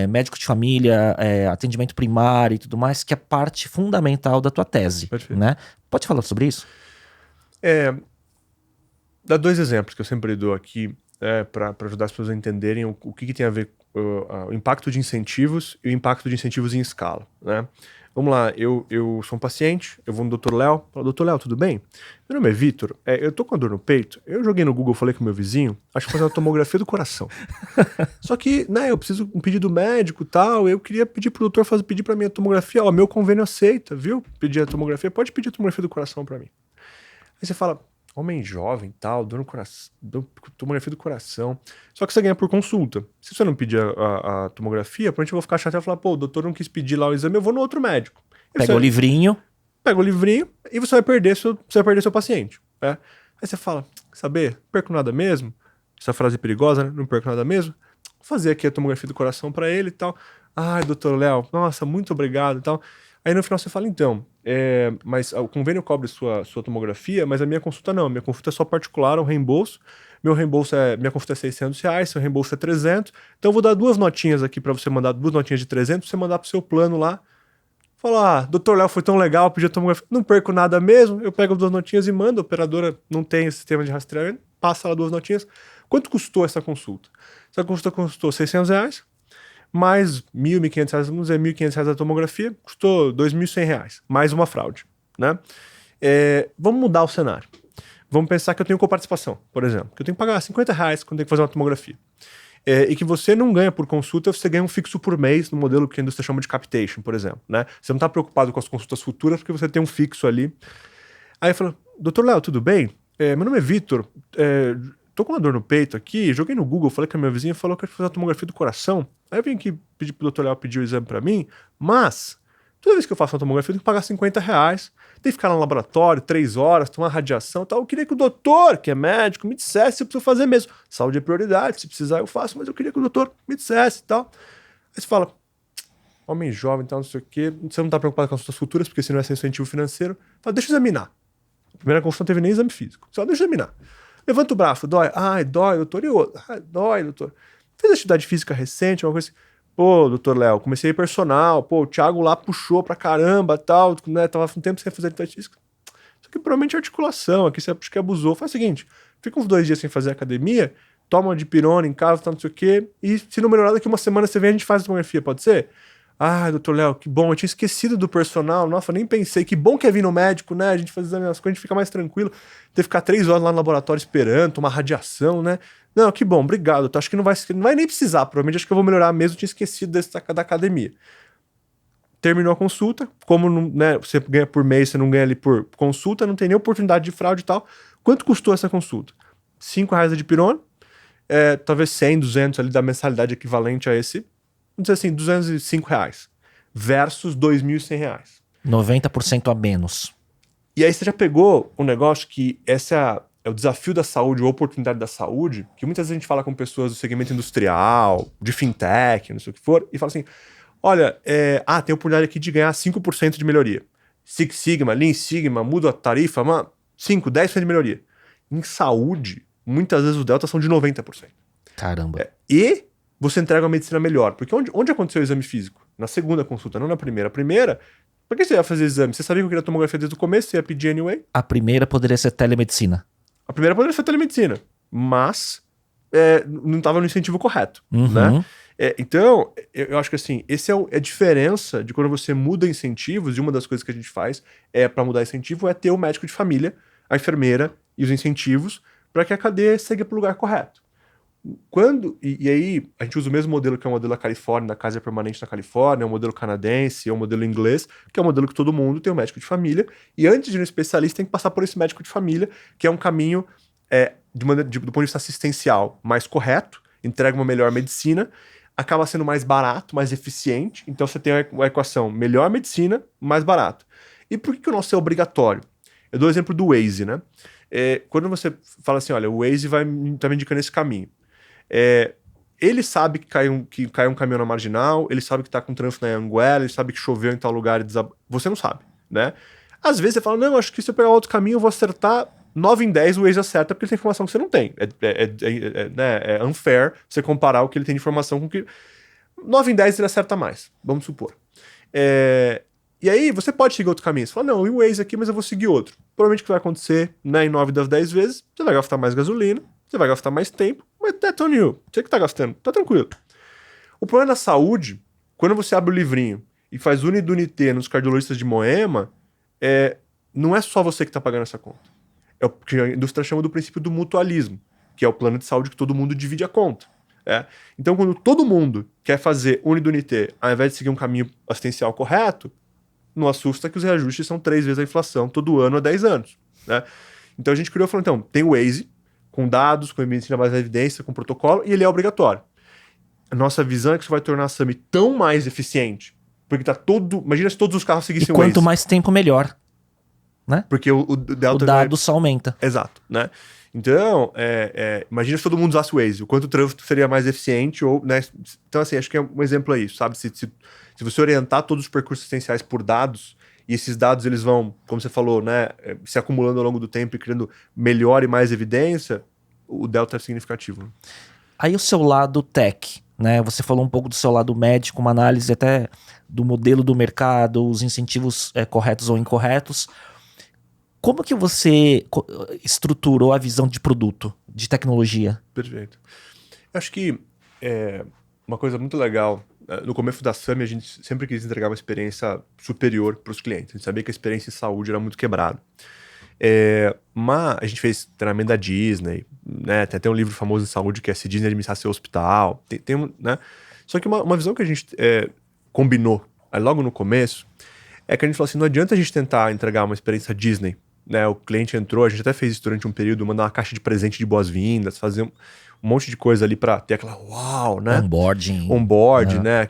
médico de família, atendimento primário e tudo mais, que é parte fundamental da tua tese. Perfeito. Né? Pode falar sobre isso? Dá 2 exemplos que eu sempre dou aqui para ajudar as pessoas a entenderem o que tem a ver o impacto de incentivos e o impacto de incentivos em escala, né? Vamos lá, eu sou um paciente, eu vou no Dr. Léo, falo, Dr. Léo, tudo bem? Meu nome é Vitor, eu tô com a dor no peito, eu joguei no Google, falei com meu vizinho, acho que fazer uma tomografia do coração. Só que, né, eu preciso um pedido médico e tal, eu queria pedir pro doutor pedir pra mim a tomografia, ó, meu convênio aceita, viu? Pedir a tomografia, pode pedir a tomografia do coração pra mim. Aí você fala, homem jovem tal, dor no coração, tomografia do coração. Só que você ganha por consulta. Se você não pedir a tomografia, provavelmente eu vou ficar chateado e falar, pô, o doutor não quis pedir lá o exame, eu vou no outro médico. Pega o livrinho. Pega o livrinho e você vai perder seu paciente. Né? Aí você fala, saber, não perco nada mesmo. Essa frase é perigosa, né? Não perco nada mesmo. Vou fazer aqui a tomografia do coração pra ele e tal. Ai, doutor Léo, nossa, muito obrigado e tal. Aí no final você fala, então, mas o convênio cobre sua tomografia, mas a minha consulta não. Minha consulta é só particular, um reembolso. Minha consulta é R$600, seu reembolso é 300. Então eu vou dar 2 notinhas aqui pra você mandar, 2 notinhas de 300, pra você mandar pro seu plano lá. Fala, doutor Léo, foi tão legal, pedi a tomografia. Não perco nada mesmo, eu pego 2 notinhas e mando. A operadora não tem esse sistema de rastreamento, passa lá 2 notinhas. Quanto custou essa consulta? Essa consulta custou R$600, mais R$1.000, R$1.500, vamos dizer, R$1.500 da tomografia, custou R$2.100, mais uma fraude, né? Vamos mudar o cenário. Vamos pensar que eu tenho coparticipação, por exemplo, que eu tenho que pagar R$50 quando tenho que fazer uma tomografia. E que você não ganha por consulta, você ganha um fixo por mês no modelo que a indústria chama de capitation, por exemplo, né? Você não está preocupado com as consultas futuras porque você tem um fixo ali. Aí eu falo, doutor Léo, tudo bem? Meu nome é Vitor, tô com uma dor no peito aqui, joguei no Google, falei com a minha vizinha, falou que eu ia fazer a tomografia do coração. Aí eu vim aqui pedir pro doutor Léo pedir o exame pra mim, mas toda vez que eu faço uma tomografia eu tenho que pagar R$50, tem que ficar no laboratório 3 horas, tomar radiação e tal. Eu queria que o doutor, que é médico, me dissesse se eu preciso fazer mesmo. Saúde é prioridade, se precisar eu faço, mas eu queria que o doutor me dissesse e tal. Aí você fala, homem jovem e tal, não sei o quê, você não tá preocupado com as suas futuras, porque senão é sem incentivo financeiro. Fala, deixa eu examinar. A primeira consulta não teve nem exame físico. Só deixa eu examinar. Levanta o braço, dói. Ai, dói, doutor. E o outro? Ai, dói, doutor. Fez atividade física recente, uma coisa assim. Pô, doutor Léo, comecei personal. Pô, o Thiago lá puxou pra caramba, tal. Né, tava um tempo sem fazer atividade física. Isso aqui provavelmente é articulação. Aqui você acha que abusou. Faz o seguinte, fica uns 2 dias sem fazer academia, toma uma dipirona em casa, tal, não sei o quê. E se não melhorar, daqui uma semana você vem e a gente faz a tomografia, pode ser? Ah, doutor Léo, que bom, eu tinha esquecido do personal, nossa, nem pensei, que bom que é vir no médico, né, a gente faz exame nas coisas, a gente fica mais tranquilo, ter que ficar 3 horas lá no laboratório esperando, tomar radiação, né, não, que bom, obrigado, acho que não vai nem precisar, provavelmente acho que eu vou melhorar mesmo, tinha esquecido da academia. Terminou a consulta, como né, você ganha por mês, você não ganha ali por consulta, não tem nem oportunidade de fraude e tal, quanto custou essa consulta? R$5 de pirona, talvez 100, 200 ali da mensalidade equivalente a esse, vamos dizer assim, R$205 versus R$2.100. 90% a menos. E aí você já pegou um negócio que esse é o desafio da saúde, ou a oportunidade da saúde, que muitas vezes a gente fala com pessoas do segmento industrial, de fintech, não sei o que for, e fala assim, olha, tem a oportunidade aqui de ganhar 5% de melhoria. Six Sigma, Lean Sigma, muda a tarifa, 5, 10% de melhoria. Em saúde, muitas vezes os deltas são de 90%. Caramba. E você entrega uma medicina melhor. Porque onde aconteceu o exame físico? Na segunda consulta, não na primeira. A primeira, por que você ia fazer exame? Você sabia que eu queria tomografia desde o começo, você ia pedir anyway? A primeira poderia ser telemedicina. A primeira poderia ser telemedicina, mas não estava no incentivo correto, Uhum. né? Então, eu acho que assim, esse é a diferença de quando você muda incentivos, e uma das coisas que a gente faz para mudar incentivo é ter o médico de família, a enfermeira e os incentivos para que a cadeia siga para o lugar correto. E aí, a gente usa o mesmo modelo que é o modelo da Califórnia, da casa permanente na Califórnia, é o modelo canadense, é o modelo inglês, que é o modelo que todo mundo tem um médico de família, e antes de ir no especialista tem que passar por esse médico de família, que é um caminho, do ponto de vista assistencial, mais correto, entrega uma melhor medicina, acaba sendo mais barato, mais eficiente, então você tem a equação melhor medicina, mais barato. E por que o nosso é obrigatório? Eu dou o exemplo do Waze, né? Quando você fala assim, olha, o Waze tá me indicando esse caminho. Ele sabe que caiu um caminhão na Marginal, ele sabe que tá com trânsito na Anguera, ele sabe que choveu em tal lugar. Você não sabe, né? Às vezes você fala, não, acho que se eu pegar outro caminho eu vou acertar. 9 em 10 o Waze acerta porque ele tem informação que você não tem. Né? É unfair você comparar o que ele tem de informação com o que... 9 em 10 ele acerta mais, vamos supor. E aí você pode seguir outro caminho. Você fala, não, o Waze aqui, mas eu vou seguir outro. Provavelmente o que vai acontecer, né, em 9 das 10 vezes, você vai gastar mais gasolina, você vai gastar mais tempo, mas that's on you. Você que tá gastando, tá tranquilo. O problema da saúde, quando você abre o livrinho e faz Unidunité nos cardiologistas de Moema, não é só você que tá pagando essa conta. É o que a indústria chama do princípio do mutualismo, que é o plano de saúde que todo mundo divide a conta. Então, quando todo mundo quer fazer Unidunité, ao invés de seguir um caminho assistencial correto, não assusta que os reajustes são 3 vezes a inflação todo ano há 10 anos. Né? Então a gente criou e falou, então, tem o Waze, com dados, com medicina base de evidência, com protocolo, e ele é obrigatório. A nossa visão é que isso vai tornar a SAMI tão mais eficiente, porque tá todo... Imagina se todos os carros seguissem o Waze. E quanto mais tempo, melhor. Né? Porque o delta... O dado só aumenta. Exato, né? Então, imagina se todo mundo usasse o Waze, o quanto o trânsito seria mais eficiente, ou, né? Então, assim, acho que é um exemplo aí, sabe? Se você orientar todos os percursos essenciais por dados, e esses dados eles vão, como você falou, né, se acumulando ao longo do tempo e criando melhor e mais evidência, o delta é significativo. Aí o seu lado tech, né? Você falou um pouco do seu lado médico, uma análise até do modelo do mercado, os incentivos corretos ou incorretos. Como que você estruturou a visão de produto, de tecnologia? Perfeito. Eu acho que uma coisa muito legal, no começo da SAMI a gente sempre quis entregar uma experiência superior para os clientes. A gente sabia que a experiência em saúde era muito quebrada. Mas a gente fez treinamento da Disney, né? Tem um livro famoso de saúde que é Se Disney Administrar Seu Hospital. Né? Só que uma visão que a gente combinou logo no começo é que a gente falou assim, não adianta a gente tentar entregar uma experiência Disney. Né, o cliente entrou, a gente até fez isso durante um período, mandar uma caixa de presente de boas-vindas, fazer um monte de coisa ali pra ter aquela uau, né? Onboard, né?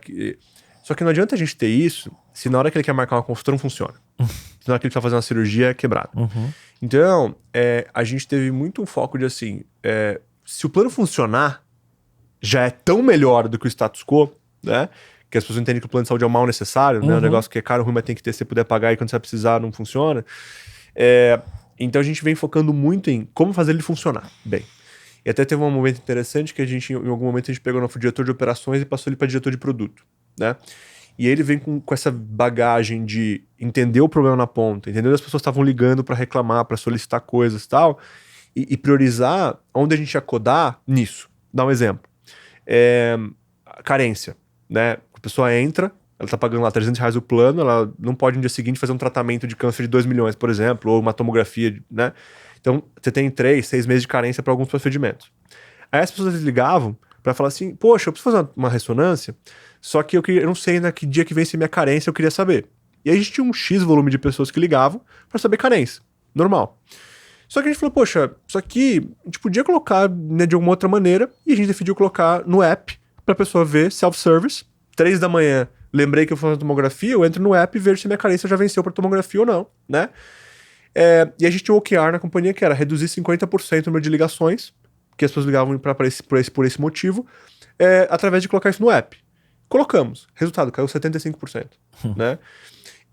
Só que não adianta a gente ter isso se na hora que ele quer marcar uma consulta não funciona. Se na hora que ele quer fazer uma cirurgia é quebrado. Então, a gente teve muito um foco de assim, se o plano funcionar, já é tão melhor do que o status quo, né? Que as pessoas entendem que o plano de saúde é o mal necessário, né? Um negócio que é caro, ruim, mas tem que ter, se você puder pagar e quando você vai precisar não funciona. Então a gente vem focando muito em como fazer ele funcionar bem. E até teve um momento interessante que em algum momento a gente pegou o nosso diretor de operações e passou ele para diretor de produto, né? E ele vem com essa bagagem de entender o problema na ponta, entender as pessoas estavam ligando para reclamar, para solicitar coisas e tal, e priorizar onde a gente ia codar nisso. Dá um exemplo. Carência, né? A pessoa entra, ela tá pagando lá R$300 o plano, ela não pode no dia seguinte fazer um tratamento de câncer de 2 milhões, por exemplo, ou uma tomografia, né? Então, você tem 3, 6 meses de carência para alguns procedimentos. Aí as pessoas ligavam para falar assim, poxa, eu preciso fazer uma ressonância, só que eu não sei na que dia que vence minha carência, eu queria saber. E aí a gente tinha um X volume de pessoas que ligavam para saber carência, normal. Só que a gente falou, poxa, isso aqui a gente podia colocar, né, de alguma outra maneira, e a gente decidiu colocar no app para a pessoa ver self-service, 3 da manhã, lembrei que eu vou fazer tomografia, eu entro no app e vejo se minha carência já venceu para tomografia ou não, né? E a gente tinha um OKR na companhia que era reduzir 50% o número de ligações, que as pessoas ligavam por esse motivo, através de colocar isso no app. Colocamos. Resultado, caiu 75%, né?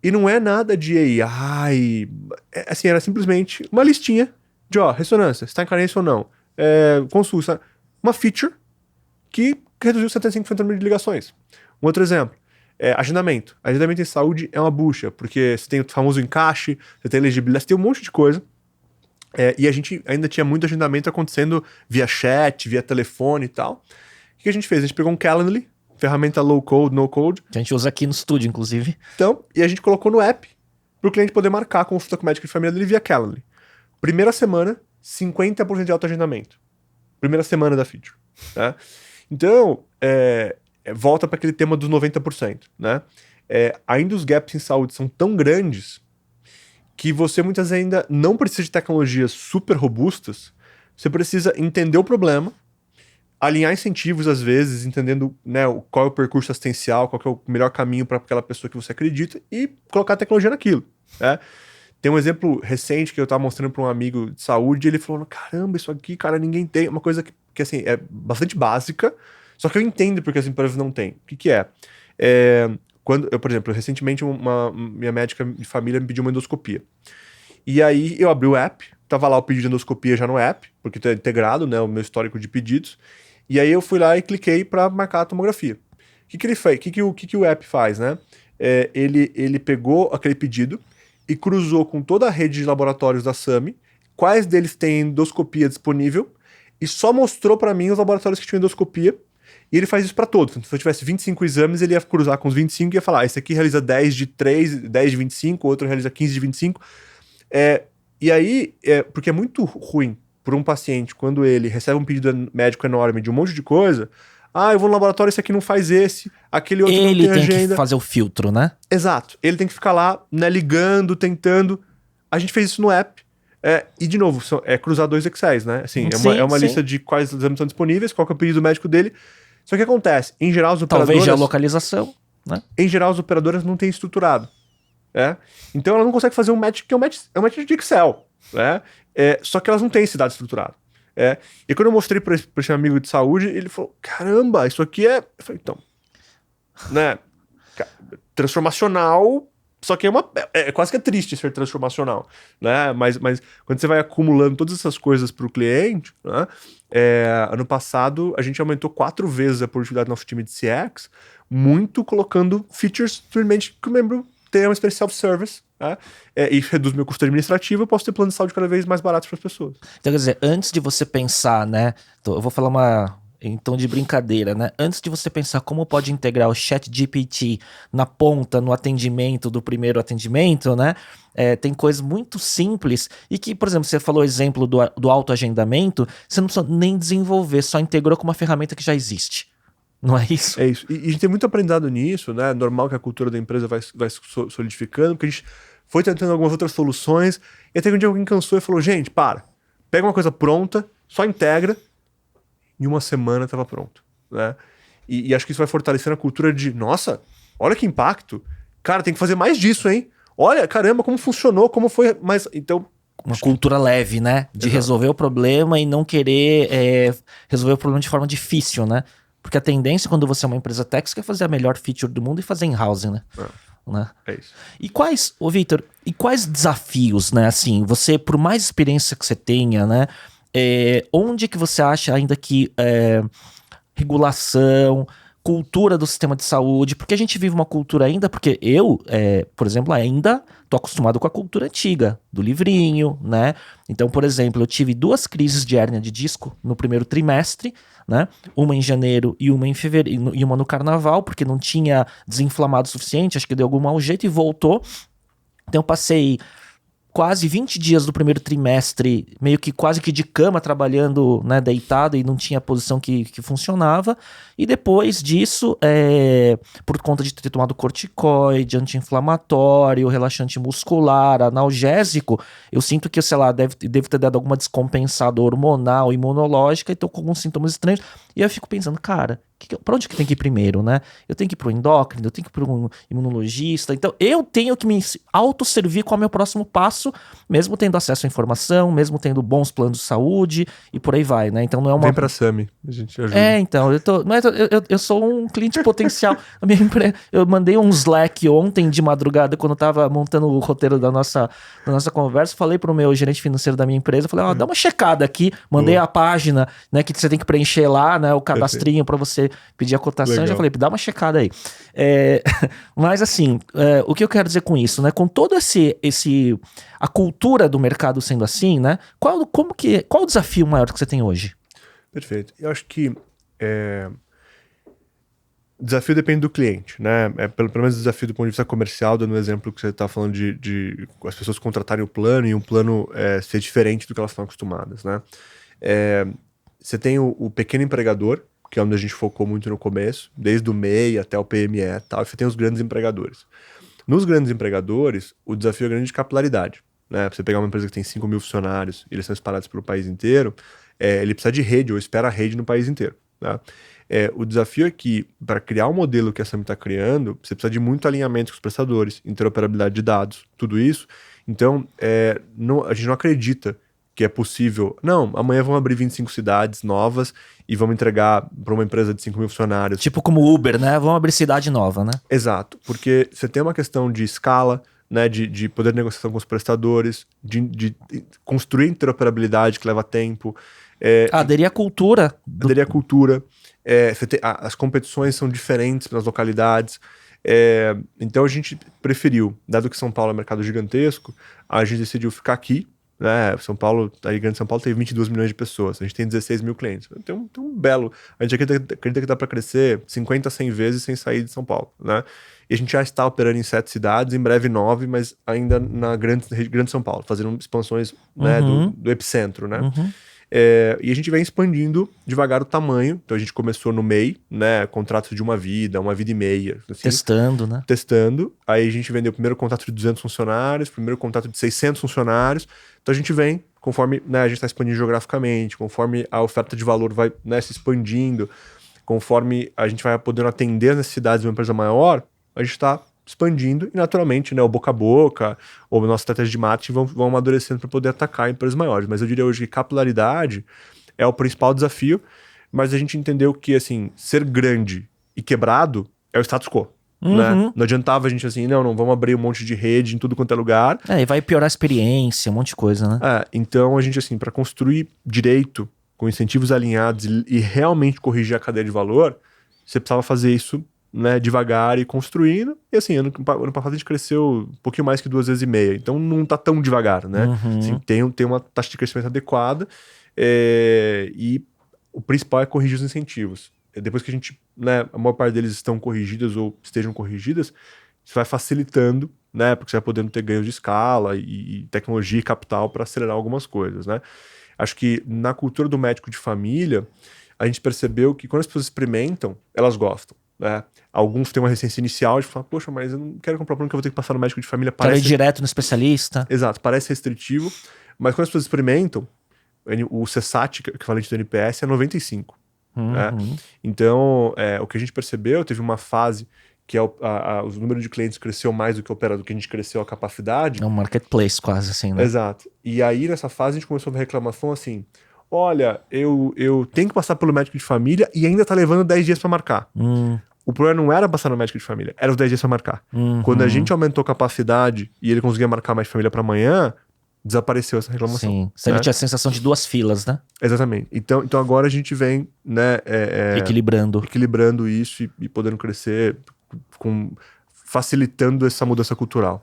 E não é nada de AI, assim, era simplesmente uma listinha de, ressonância, se tá em carência ou não, consulta, uma feature que reduziu 75% do número de ligações. Um outro exemplo. Agendamento. Agendamento em saúde é uma bucha, porque você tem o famoso encaixe, você tem elegibilidade, você tem um monte de coisa. E a gente ainda tinha muito agendamento acontecendo via chat, via telefone e tal. O que a gente fez? A gente pegou um Calendly, ferramenta low code, no code. Que a gente usa aqui no estúdio, inclusive. Então, e a gente colocou no app para o cliente poder marcar a consulta com o médico de família dele via Calendly. Primeira semana, 50% de autoagendamento. Primeira semana da feature. né? Então, volta para aquele tema dos 90%, né? Ainda os gaps em saúde são tão grandes que você muitas vezes ainda não precisa de tecnologias super robustas, você precisa entender o problema, alinhar incentivos às vezes, entendendo, né, qual é o percurso assistencial, qual que é o melhor caminho para aquela pessoa que você acredita e colocar a tecnologia naquilo, né? Tem um exemplo recente que eu tava mostrando para um amigo de saúde, e ele falou, caramba, isso aqui, cara, ninguém tem. Uma coisa que assim, é bastante básica, só que eu entendo porque as empresas não têm. O que é? Quando eu, por exemplo, recentemente minha médica de família me pediu uma endoscopia. E aí eu abri o app, tava lá o pedido de endoscopia já no app, porque tá integrado, né, o meu histórico de pedidos. E aí eu fui lá e cliquei para marcar a tomografia. O que ele fez? O que o app faz, né? Ele pegou aquele pedido e cruzou com toda a rede de laboratórios da SAMI, quais deles têm endoscopia disponível, e só mostrou para mim os laboratórios que tinham endoscopia, e ele faz isso para todos. Então, se eu tivesse 25 exames, ele ia cruzar com os 25 e ia falar, esse aqui realiza 10 de 3, 10 de 25, outro realiza 15 de 25. E aí, porque é muito ruim para um paciente, quando ele recebe um pedido médico enorme de um monte de coisa, eu vou no laboratório, esse aqui não faz esse, aquele outro não tem agenda. Ele tem que fazer o filtro, né? Exato. Ele tem que ficar lá, né, ligando, tentando. A gente fez isso no app. E, de novo, cruzar dois Excels, né? Assim, é uma lista de quais exames estão disponíveis, qual que é o pedido médico dele. Só que acontece, em geral, os operadoras... Talvez já a localização, né? Em geral, as operadoras não têm estruturado. Então, ela não consegue fazer um match que é um match de Excel. Né? Só que elas não têm esse dado estruturado. E quando eu mostrei para esse amigo de saúde, ele falou, caramba, isso aqui é... Eu falei, então, né? Transformacional, só que quase que é triste ser transformacional, né? Mas quando você vai acumulando todas essas coisas para o cliente, né? Ano passado a gente aumentou 4 vezes a produtividade do nosso time de CX, muito colocando features simplesmente que o membro tenha uma experiência self-service, né? E reduz meu custo administrativo, eu posso ter planos de saúde cada vez mais baratos para as pessoas. Então, quer dizer, antes de você pensar, né? Eu vou falar em tom de brincadeira, né? Antes de você pensar como pode integrar o ChatGPT na ponta, no atendimento do primeiro atendimento, né? Tem coisas muito simples e que, por exemplo, você falou o exemplo do autoagendamento, você não precisa nem desenvolver, só integrou com uma ferramenta que já existe. Não é isso? É isso. E a gente tem muito aprendizado nisso, né? É normal que a cultura da empresa vai solidificando, porque a gente foi tentando algumas outras soluções, e até que um dia alguém cansou e falou, gente, pega uma coisa pronta, só integra, em uma semana estava pronto, né? E acho que isso vai fortalecendo a cultura de, nossa, olha que impacto, cara, tem que fazer mais disso, hein? Olha, caramba, como funcionou, como foi, mas, então... Uma cultura leve, né? De resolver o problema e não querer resolver o problema de forma difícil, né? Porque a tendência, quando você é uma empresa tech, você quer fazer a melhor feature do mundo e fazer in-house, né? Né? É isso. E Vitor, quais desafios, né? Assim, você, por mais experiência que você tenha, né? Onde que você acha ainda que regulação, cultura do sistema de saúde, porque a gente vive uma cultura ainda, porque eu, por exemplo, ainda tô acostumado com a cultura antiga, do livrinho, né? Então, por exemplo, eu tive 2 crises de hérnia de disco no primeiro trimestre, né? Uma em janeiro e uma em fevereiro, e uma no carnaval, porque não tinha desinflamado o suficiente, acho que deu algum mau jeito e voltou. Então eu passei quase 20 dias do primeiro trimestre, meio que quase que de cama, trabalhando, né, deitado, e não tinha posição que funcionava. E depois disso, por conta de ter tomado corticoide, anti-inflamatório, relaxante muscular, analgésico, eu sinto que, sei lá, devo ter dado alguma descompensada hormonal, imunológica, e tô com alguns sintomas estranhos. E aí eu fico pensando, cara, pra onde que tem que ir primeiro, né? Eu tenho que ir pro endócrino, eu tenho que ir pro um imunologista. Então, eu tenho que me autosservir qual é o meu próximo passo, mesmo tendo acesso à informação, mesmo tendo bons planos de saúde e por aí vai, né? Então, não é uma... Vem pra SAMI, a gente ajuda. Então, eu sou um cliente potencial. Eu mandei um Slack ontem de madrugada, quando eu tava montando o roteiro da nossa conversa, falei pro meu gerente financeiro da minha empresa, falei, dá uma checada aqui, mandei a página, né, que você tem que preencher lá, né, o cadastrinho para você pedir a cotação. Legal. Já falei, dá uma checada aí. Mas assim, o que eu quero dizer com isso, né? Com todo a cultura do mercado sendo assim, né? Qual o desafio maior que você tem hoje? Perfeito. Eu acho que o desafio depende do cliente, né? Pelo menos o desafio do ponto de vista comercial, dando um exemplo que você está falando de as pessoas contratarem o plano e um plano ser diferente do que elas estão acostumadas, né? você tem o pequeno empregador, que é onde a gente focou muito no começo, desde o MEI até o PME e tal, e você tem os grandes empregadores. Nos grandes empregadores, o desafio é grande de capilaridade, né? Pra você pegar uma empresa que tem 5 mil funcionários, e eles são espalhados pelo país inteiro, ele precisa de rede, ou espera a rede no país inteiro, tá? O desafio é que, para criar o modelo que a Sami está criando, você precisa de muito alinhamento com os prestadores, interoperabilidade de dados, tudo isso. Então, a gente não acredita que é possível. Não, amanhã vão abrir 25 cidades novas e vamos entregar para uma empresa de 5 mil funcionários. Tipo como Uber, né? Vamos abrir cidade nova, né? Exato, porque você tem uma questão de escala, né, de poder de negociação com os prestadores, de construir interoperabilidade que leva tempo. Aderir à cultura. Aderir à cultura. As competições são diferentes nas localidades. Então a gente preferiu, dado que São Paulo é um mercado gigantesco, a gente decidiu ficar aqui, né? São Paulo, a Grande São Paulo tem 22 milhões de pessoas, a gente tem 16 mil clientes. Tem um belo. A gente acredita que dá para crescer 50, 100 vezes sem sair de São Paulo, né? E a gente já está operando em 7 cidades, em breve 9, mas ainda na Grande São Paulo, fazendo expansões, né, do epicentro, né? E a gente vem expandindo devagar o tamanho. Então a gente começou no MEI, né? Contratos de uma vida e meia. Assim, testando, né? Testando. Aí a gente vendeu o primeiro contrato de 200 funcionários, primeiro contrato de 600 funcionários. Então a gente vem, conforme, né, a gente está expandindo geograficamente, conforme a oferta de valor vai, né, se expandindo, conforme a gente vai podendo atender as necessidades de uma empresa maior, a gente está expandindo e naturalmente, né, o boca a boca ou a nossa estratégia de marketing vão amadurecendo para poder atacar empresas maiores. Mas eu diria hoje que capilaridade é o principal desafio, mas a gente entendeu que, assim, ser grande e quebrado é o status quo. Né? Não adiantava a gente assim, não, vamos abrir um monte de rede em tudo quanto é lugar. E vai piorar a experiência, um monte de coisa, né? Então a gente, assim, para construir direito, com incentivos alinhados e realmente corrigir a cadeia de valor, você precisava fazer isso, né, devagar e construindo. E assim, ano passado a gente cresceu um pouquinho mais que 2,5 vezes, então não tá tão devagar, né? Assim, tem uma taxa de crescimento adequada, e o principal é corrigir os incentivos. Depois que a gente, né, a maior parte deles estão corrigidas ou estejam corrigidas, isso vai facilitando, né, porque você vai podendo ter ganhos de escala e tecnologia e capital para acelerar algumas coisas, né? Acho que na cultura do médico de família, a gente percebeu que quando as pessoas experimentam, elas gostam, né? Alguns têm uma resistência inicial de falar, poxa, mas eu não quero comprar plano que eu vou ter que passar no médico de família. Quero ir direto no especialista. Exato, parece restritivo, mas quando as pessoas experimentam, o CSAT, que é o equivalente do NPS, é 95. Né? Então, o que a gente percebeu, teve uma fase que os números de clientes cresceu mais do que a gente cresceu a capacidade. É um marketplace quase assim, né? Exato. E aí, nessa fase, a gente começou a ver reclamação assim, olha, eu tenho que passar pelo médico de família e ainda tá levando 10 dias para marcar. O problema não era passar no médico de família, era os 10 dias para marcar. Quando a gente aumentou a capacidade e ele conseguia marcar mais família para amanhã, desapareceu essa reclamação. Sim, você tinha a sensação de 2 filas, né? Exatamente. Então agora a gente vem, né, equilibrando isso e podendo crescer, facilitando essa mudança cultural.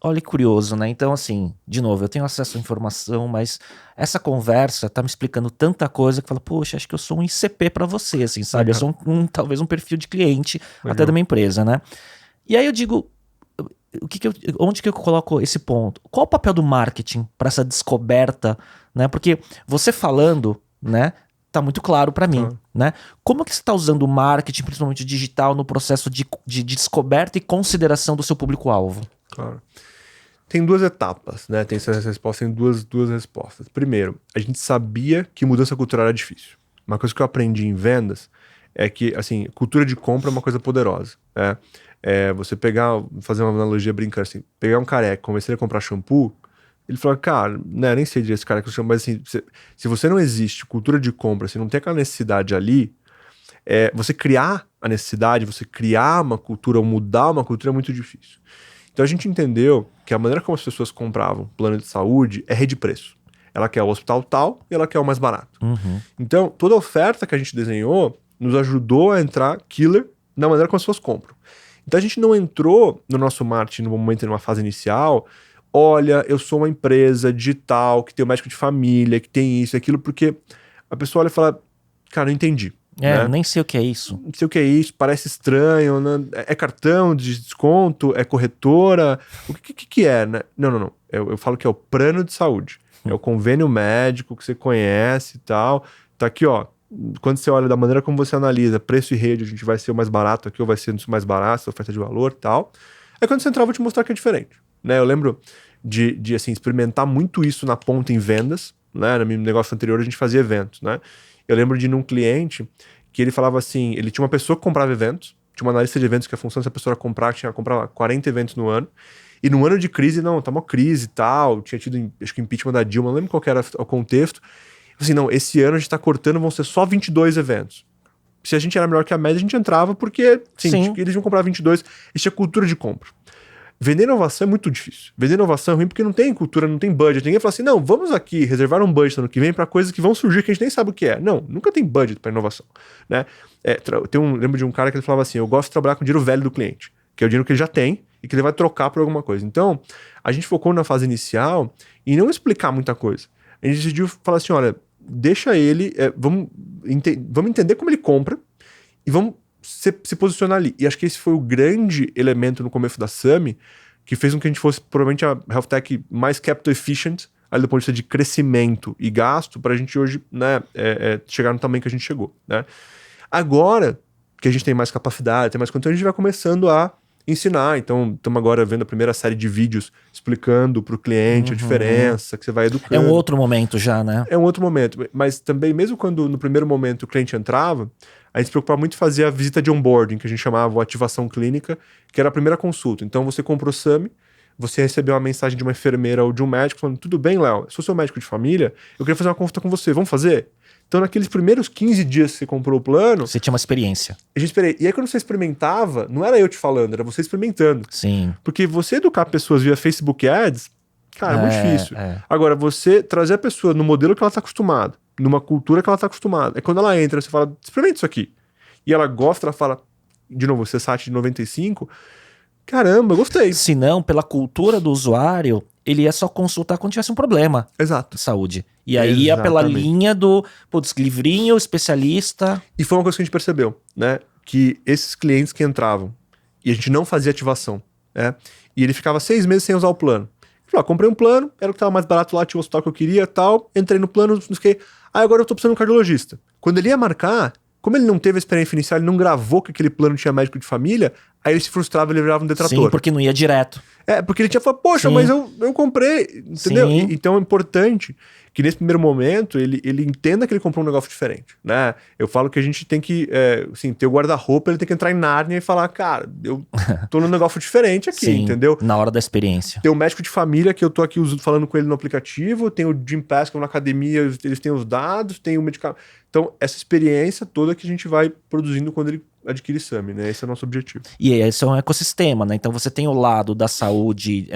Olha que curioso, né? Então, assim, de novo, eu tenho acesso à informação, mas essa conversa tá me explicando tanta coisa que fala, poxa, acho que eu sou um ICP para você, assim, sabe? Eu sou talvez um perfil de cliente até da minha empresa, né? E aí eu digo, onde que eu coloco esse ponto? Qual o papel do marketing para essa descoberta, né? Porque você falando, né, tá muito claro para mim, né? Como que você está usando o marketing, principalmente o digital, no processo de descoberta e consideração do seu público-alvo? Claro. Tem 2 etapas, né? Tem essa resposta, tem duas respostas. Primeiro, a gente sabia que mudança cultural era difícil. Uma coisa que eu aprendi em vendas é que, assim, cultura de compra é uma coisa poderosa, né? Você fazer uma analogia brincando assim, pegar um careca, convencer ele a comprar shampoo, ele falou, cara, né, nem sei direito esse careca, mas assim, se você não existe cultura de compra, se não tem aquela necessidade ali, você criar a necessidade, você criar uma cultura ou mudar uma cultura é muito difícil. Então a gente entendeu que a maneira como as pessoas compravam plano de saúde é rede de preço. Ela quer o hospital tal e ela quer o mais barato. Então, toda a oferta que a gente desenhou nos ajudou a entrar killer na maneira como as pessoas compram. Então a gente não entrou no nosso marketing no momento, numa fase inicial, olha, eu sou uma empresa digital, que tem um médico de família, que tem isso e aquilo, porque a pessoa olha e fala, cara, não entendi. Né? Nem sei o que é isso. Não sei o que é isso, parece estranho, né? É cartão de desconto, é corretora, o que é, né? Não. Eu falo que é o plano de saúde, é o convênio médico que você conhece e tal, tá aqui, ó. Quando você olha da maneira como você analisa preço e rede, a gente vai ser o mais barato aqui ou vai ser o mais barato, oferta de valor e tal. Aí quando você entrar, eu vou te mostrar que é diferente, né? Eu lembro de assim, experimentar muito isso na ponta em vendas, né? No meu negócio anterior a gente fazia eventos, né? Eu lembro de ir num cliente que ele falava assim, ele tinha uma pessoa que comprava eventos, tinha uma analista de eventos que a função dessa pessoa era comprar, tinha que comprar 40 eventos no ano, e no ano de crise, não, tá uma crise e tal, tinha tido, acho que impeachment da Dilma, não lembro qual que era o contexto, assim, não, esse ano a gente tá cortando, vão ser só 22 eventos. Se a gente era melhor que a média, a gente entrava, porque, sim, eles iam comprar 22, e tinha cultura de compra. Vender inovação é muito difícil. Vender inovação é ruim porque não tem cultura, não tem budget. Ninguém fala assim, não, vamos aqui reservar um budget ano que vem para coisas que vão surgir que a gente nem sabe o que é. Não, nunca tem budget para inovação, né? Lembro de um cara que ele falava assim, eu gosto de trabalhar com o dinheiro velho do cliente, que é o dinheiro que ele já tem e que ele vai trocar por alguma coisa. Então, a gente focou na fase inicial em não explicar muita coisa. A gente decidiu falar assim, olha, deixa ele, vamos entender como ele compra e vamos se posicionar ali. E acho que esse foi o grande elemento no começo da Sami, que fez com que a gente fosse provavelmente a health tech mais capital efficient, ali do ponto de vista de crescimento e gasto, para a gente hoje, né, chegar no tamanho que a gente chegou, né? Agora que a gente tem mais capacidade, tem mais conteúdo, a gente vai começando a ensinar. Então, estamos agora vendo a primeira série de vídeos explicando para o cliente a diferença, que você vai educando. É um outro momento já, né? É um outro momento. Mas também, mesmo quando no primeiro momento o cliente entrava, a gente se preocupava muito em fazer a visita de onboarding, que a gente chamava ativação clínica, que era a primeira consulta. Então, você comprou o Sami, você recebeu uma mensagem de uma enfermeira ou de um médico falando, tudo bem, Léo, sou seu médico de família, eu queria fazer uma consulta com você, vamos fazer? Então, naqueles primeiros 15 dias que você comprou o plano... Você tinha uma experiência. A gente esperei. E aí, quando você experimentava, não era eu te falando, era você experimentando. Sim. Porque você educar pessoas via Facebook Ads, cara, é muito difícil. Agora, você trazer a pessoa no modelo que ela está acostumada, numa cultura que ela está acostumada. É quando ela entra, você fala, experimenta isso aqui. E ela gosta, ela fala, de novo, você site de 95, caramba, eu gostei. Se não, pela cultura do usuário, ele ia só consultar quando tivesse um problema. Exato. De saúde. E aí ia pela linha do, putz, livrinho, especialista. E foi uma coisa que a gente percebeu, né? Que esses clientes que entravam e a gente não fazia ativação, né? E ele ficava 6 meses sem usar o plano. Ele falou, comprei um plano, era o que estava mais barato lá, tinha o hospital que eu queria e tal, entrei no plano, não fiquei, agora eu tô precisando de um cardiologista. Quando ele ia marcar, como ele não teve a experiência inicial, ele não gravou que aquele plano tinha médico de família, aí ele se frustrava, ele virava um detrator. Sim, porque não ia direto. Porque ele tinha falado, poxa, mas eu comprei, entendeu? Então é importante que nesse primeiro momento ele entenda que ele comprou um negócio diferente, né? Eu falo que a gente tem que, assim, ter o guarda-roupa, ele tem que entrar em Nárnia e falar, cara, eu tô num negócio diferente aqui, Sim, entendeu? Na hora da experiência. Tem o médico de família que eu tô aqui falando com ele no aplicativo, tem o Jim Pass que eu na academia, eles têm os dados, tem o medicamento. Então, essa experiência toda que a gente vai produzindo quando ele adquire Sami, né? Esse é o nosso objetivo. E esse é um ecossistema, né? Então você tem o lado da saúde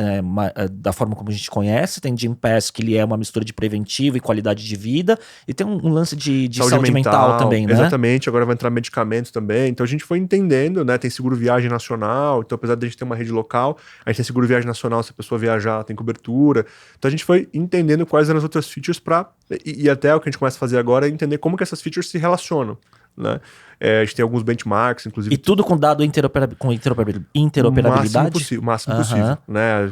da forma como a gente conhece, tem Jim Pass, que ele é uma mistura de preventivo e qualidade de vida, e tem um lance de saúde mental também, né? Exatamente, agora vai entrar medicamentos também. Então a gente foi entendendo, né? Tem seguro viagem nacional, então apesar de a gente ter uma rede local, a gente tem seguro viagem nacional, se a pessoa viajar, tem cobertura. Então a gente foi entendendo quais eram as outras features para e até o que a gente começa a fazer agora é entender como que essas features se relacionam, né? A gente tem alguns benchmarks, inclusive. E tudo com dado com interoperabilidade? O máximo possível, né?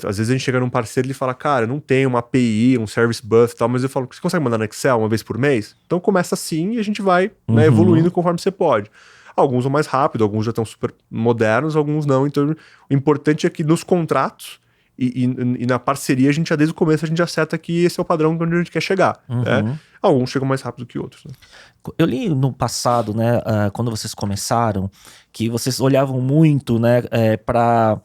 Às vezes a gente chega num parceiro e ele fala, cara, eu não tenho uma API, um service bus e tal, mas eu falo, você consegue mandar no Excel uma vez por mês? Então começa assim e a gente vai né, evoluindo conforme você pode. Alguns são mais rápido, alguns já estão super modernos, alguns não. Então o importante é que nos contratos e na parceria, a gente já desde o começo, a gente acerta que esse é o padrão onde a gente quer chegar. Né? Alguns chegam mais rápido que outros. Né? Eu li no passado, né, quando vocês começaram, que vocês olhavam muito, né, para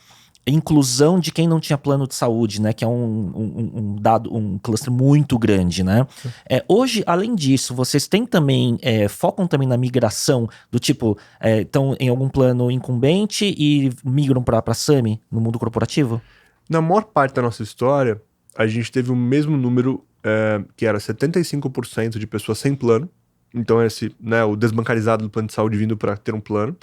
inclusão de quem não tinha plano de saúde, né, que é um cluster muito grande, né. Hoje, além disso, vocês têm também, focam também na migração do tipo, estão em algum plano incumbente e migram para Sami no mundo corporativo? Na maior parte da nossa história, a gente teve o mesmo número, que era 75% de pessoas sem plano. Então, né, o desbancarizado do plano de saúde vindo para ter um plano.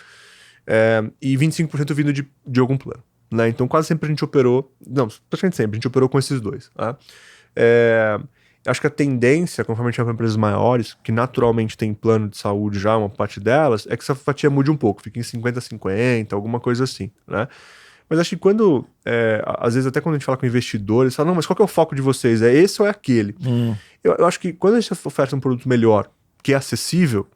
E 25% vindo de algum plano. Né? Então, quase sempre a gente operou... Não, praticamente sempre, a gente operou com esses dois. Tá? Acho que a tendência, conforme a gente vai para empresas maiores, que naturalmente tem plano de saúde já, uma parte delas, é que essa fatia mude um pouco. Fica em 50-50, alguma coisa assim, né? Mas acho que quando, às vezes até quando a gente fala com investidores, eles falam, não, mas qual que é o foco de vocês? É esse ou é aquele? Eu acho que quando a gente oferta um produto melhor que é acessível,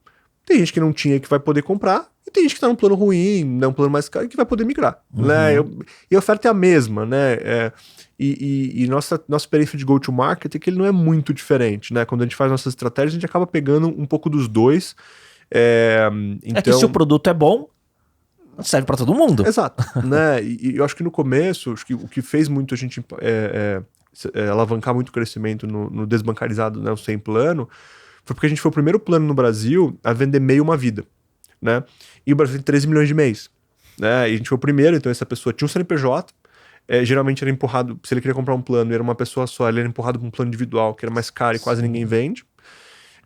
tem gente que não tinha que vai poder comprar, e tem gente que tá num plano ruim, né, um plano mais caro, que vai poder migrar, né? E a oferta é a mesma, né? E nosso perfil de go-to-market é que ele não é muito diferente, né? Quando a gente faz nossas estratégias, a gente acaba pegando um pouco dos dois. É que se o produto é bom, serve para todo mundo. Exato, né? E eu acho que no começo, acho que o que fez muito a gente alavancar muito o crescimento no desbancarizado, né, o sem plano, foi porque a gente foi o primeiro plano no Brasil a vender meio uma vida, né? E o Brasil tem 13 milhões de mês, né? E a gente foi o primeiro, então essa pessoa tinha um CNPJ, geralmente era empurrado, se ele queria comprar um plano, era uma pessoa só, ele era empurrado para um plano individual, que era mais caro e quase ninguém vende.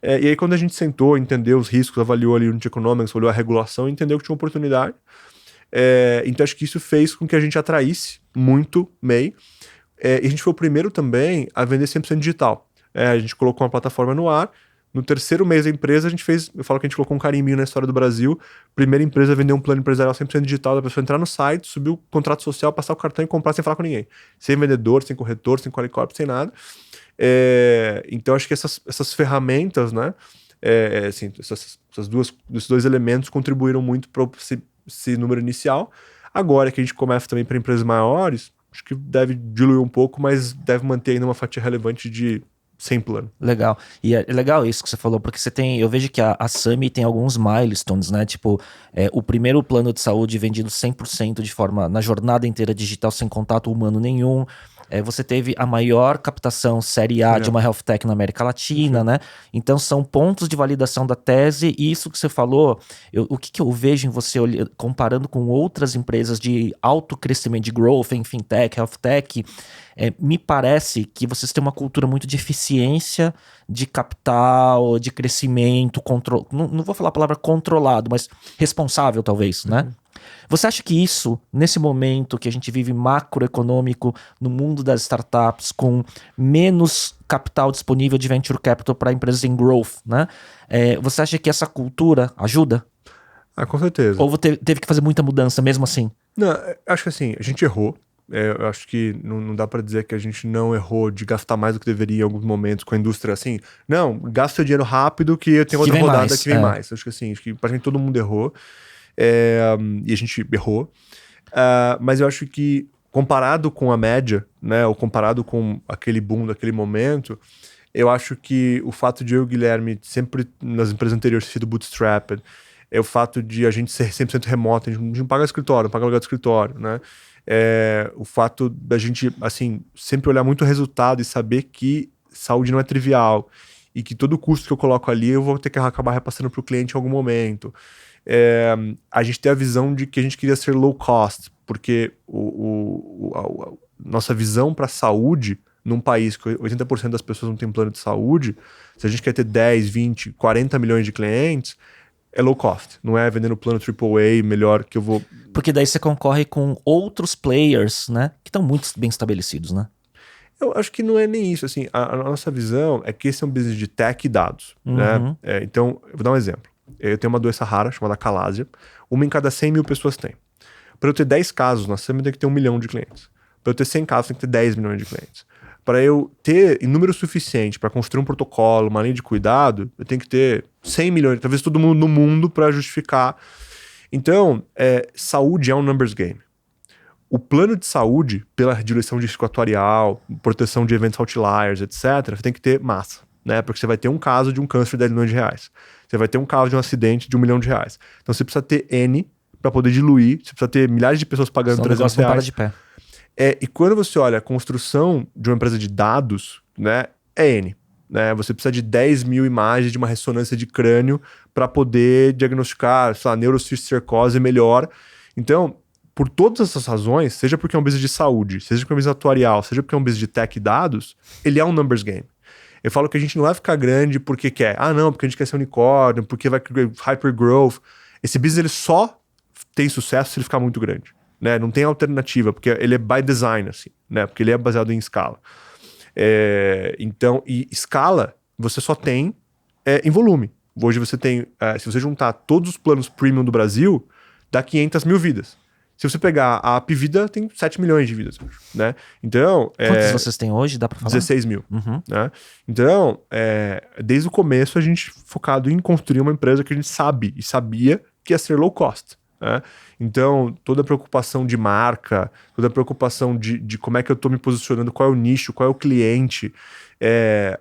E aí quando a gente sentou, entendeu os riscos, avaliou ali o Unit Economics, olhou a regulação, entendeu que tinha uma oportunidade. Então acho que isso fez com que a gente atraísse muito MEI. E a gente foi o primeiro também a vender 100% digital. A gente colocou uma plataforma no ar. No terceiro mês da empresa, a gente fez... Eu falo que a gente colocou um carimbinho na história do Brasil. Primeira empresa a vender um plano empresarial 100% digital, da pessoa entrar no site, subir o contrato social, passar o cartão e comprar sem falar com ninguém. Sem vendedor, sem corretor, sem qualicorp, sem nada. Então, acho que essas ferramentas, né? Assim, esses dois elementos contribuíram muito para esse número inicial. Agora que a gente começa também para empresas maiores, acho que deve diluir um pouco, mas deve manter ainda uma fatia relevante de 100 plano. Legal. E é legal isso que você falou, porque eu vejo que a Sami tem alguns milestones, né? Tipo, o primeiro plano de saúde vendido 100% de forma, na jornada inteira digital, sem contato humano nenhum. Você teve a maior captação série A de uma health tech na América Latina, né? Então são pontos de validação da tese, e isso que você falou, o que eu vejo em você comparando com outras empresas de alto crescimento, de growth em fintech, health tech, me parece que vocês têm uma cultura muito de eficiência, de capital, de crescimento, não vou falar a palavra controlado, mas responsável talvez, né? Você acha que isso, nesse momento que a gente vive macroeconômico, no mundo das startups, com menos capital disponível de venture capital para empresas em growth, né? Você acha que essa cultura ajuda? Com certeza. Ou teve que fazer muita mudança mesmo assim? Não, acho que assim, a gente errou. Eu acho que não dá pra dizer que a gente não errou de gastar mais do que deveria em alguns momentos com a indústria assim. Não, gasta seu dinheiro rápido que eu tenho outra rodada que vem mais. Acho que assim, praticamente todo mundo errou. E a gente errou. Mas eu acho que comparado com a média, né, ou comparado com aquele boom daquele momento, eu acho que o fato de eu e o Guilherme sempre nas empresas anteriores ter sido bootstrapped, o fato de a gente ser 100% remoto, a gente não paga escritório, não paga aluguel de escritório, né? O fato da gente, assim, sempre olhar muito o resultado e saber que saúde não é trivial e que todo custo que eu coloco ali eu vou ter que acabar repassando para o cliente em algum momento. A gente tem a visão de que a gente queria ser low cost, porque a nossa visão para a saúde num país que 80% das pessoas não tem plano de saúde, se a gente quer ter 10, 20, 40 milhões de clientes, é low cost, não é vendendo plano AAA melhor que eu vou... Porque daí você concorre com outros players, né, que estão muito bem estabelecidos, né? Eu acho que não é nem isso, assim, a nossa visão é que esse é um business de tech e dados, né? Então, eu vou dar um exemplo. Eu tenho uma doença rara chamada calásia, uma em cada 100 mil pessoas tem. Para eu ter 10 casos na SAMI, eu tenho que ter 1 milhão de clientes. Para eu ter 100 casos, eu tenho que ter 10 milhões de clientes. Para eu ter em número suficiente para construir um protocolo, uma linha de cuidado, eu tenho que ter 100 milhões, talvez todo mundo no mundo para justificar. Então, saúde é um numbers game. O plano de saúde, pela diluição de risco atuarial, proteção de eventos outliers, etc., tem que ter massa, né? Porque você vai ter um caso de um câncer de 10 milhões de reais. Você vai ter um caso de um acidente de 1 milhão de reais. Então você precisa ter N para poder diluir, você precisa ter milhares de pessoas pagando 300 reais. Para de pé. E quando você olha a construção de uma empresa de dados, né, é N. Né? Você precisa de 10 mil imagens de uma ressonância de crânio para poder diagnosticar, sei lá, neurocisticercose melhor. Então, por todas essas razões, seja porque é um business de saúde, seja porque é um business atuarial, seja porque é um business de tech e dados, ele é um numbers game. Eu falo que a gente não vai ficar grande porque quer. Não, porque a gente quer ser unicórnio, porque vai hypergrowth. Esse business ele só tem sucesso se ele ficar muito grande. Né? Não tem alternativa, porque ele é by design, assim, né? Porque ele é baseado em escala. Então, e escala você só tem em volume. Hoje você tem, se você juntar todos os planos premium do Brasil, dá 500 mil vidas. Se você pegar a Apvida, tem 7 milhões de vidas, né? Então... Quantos vocês têm hoje, dá pra falar? 16 mil, né? Então, desde o começo, a gente focado em construir uma empresa que a gente sabe e sabia que ia ser low cost, né? Então, toda a preocupação de marca, toda a preocupação de como é que eu tô me posicionando, qual é o nicho, qual é o cliente,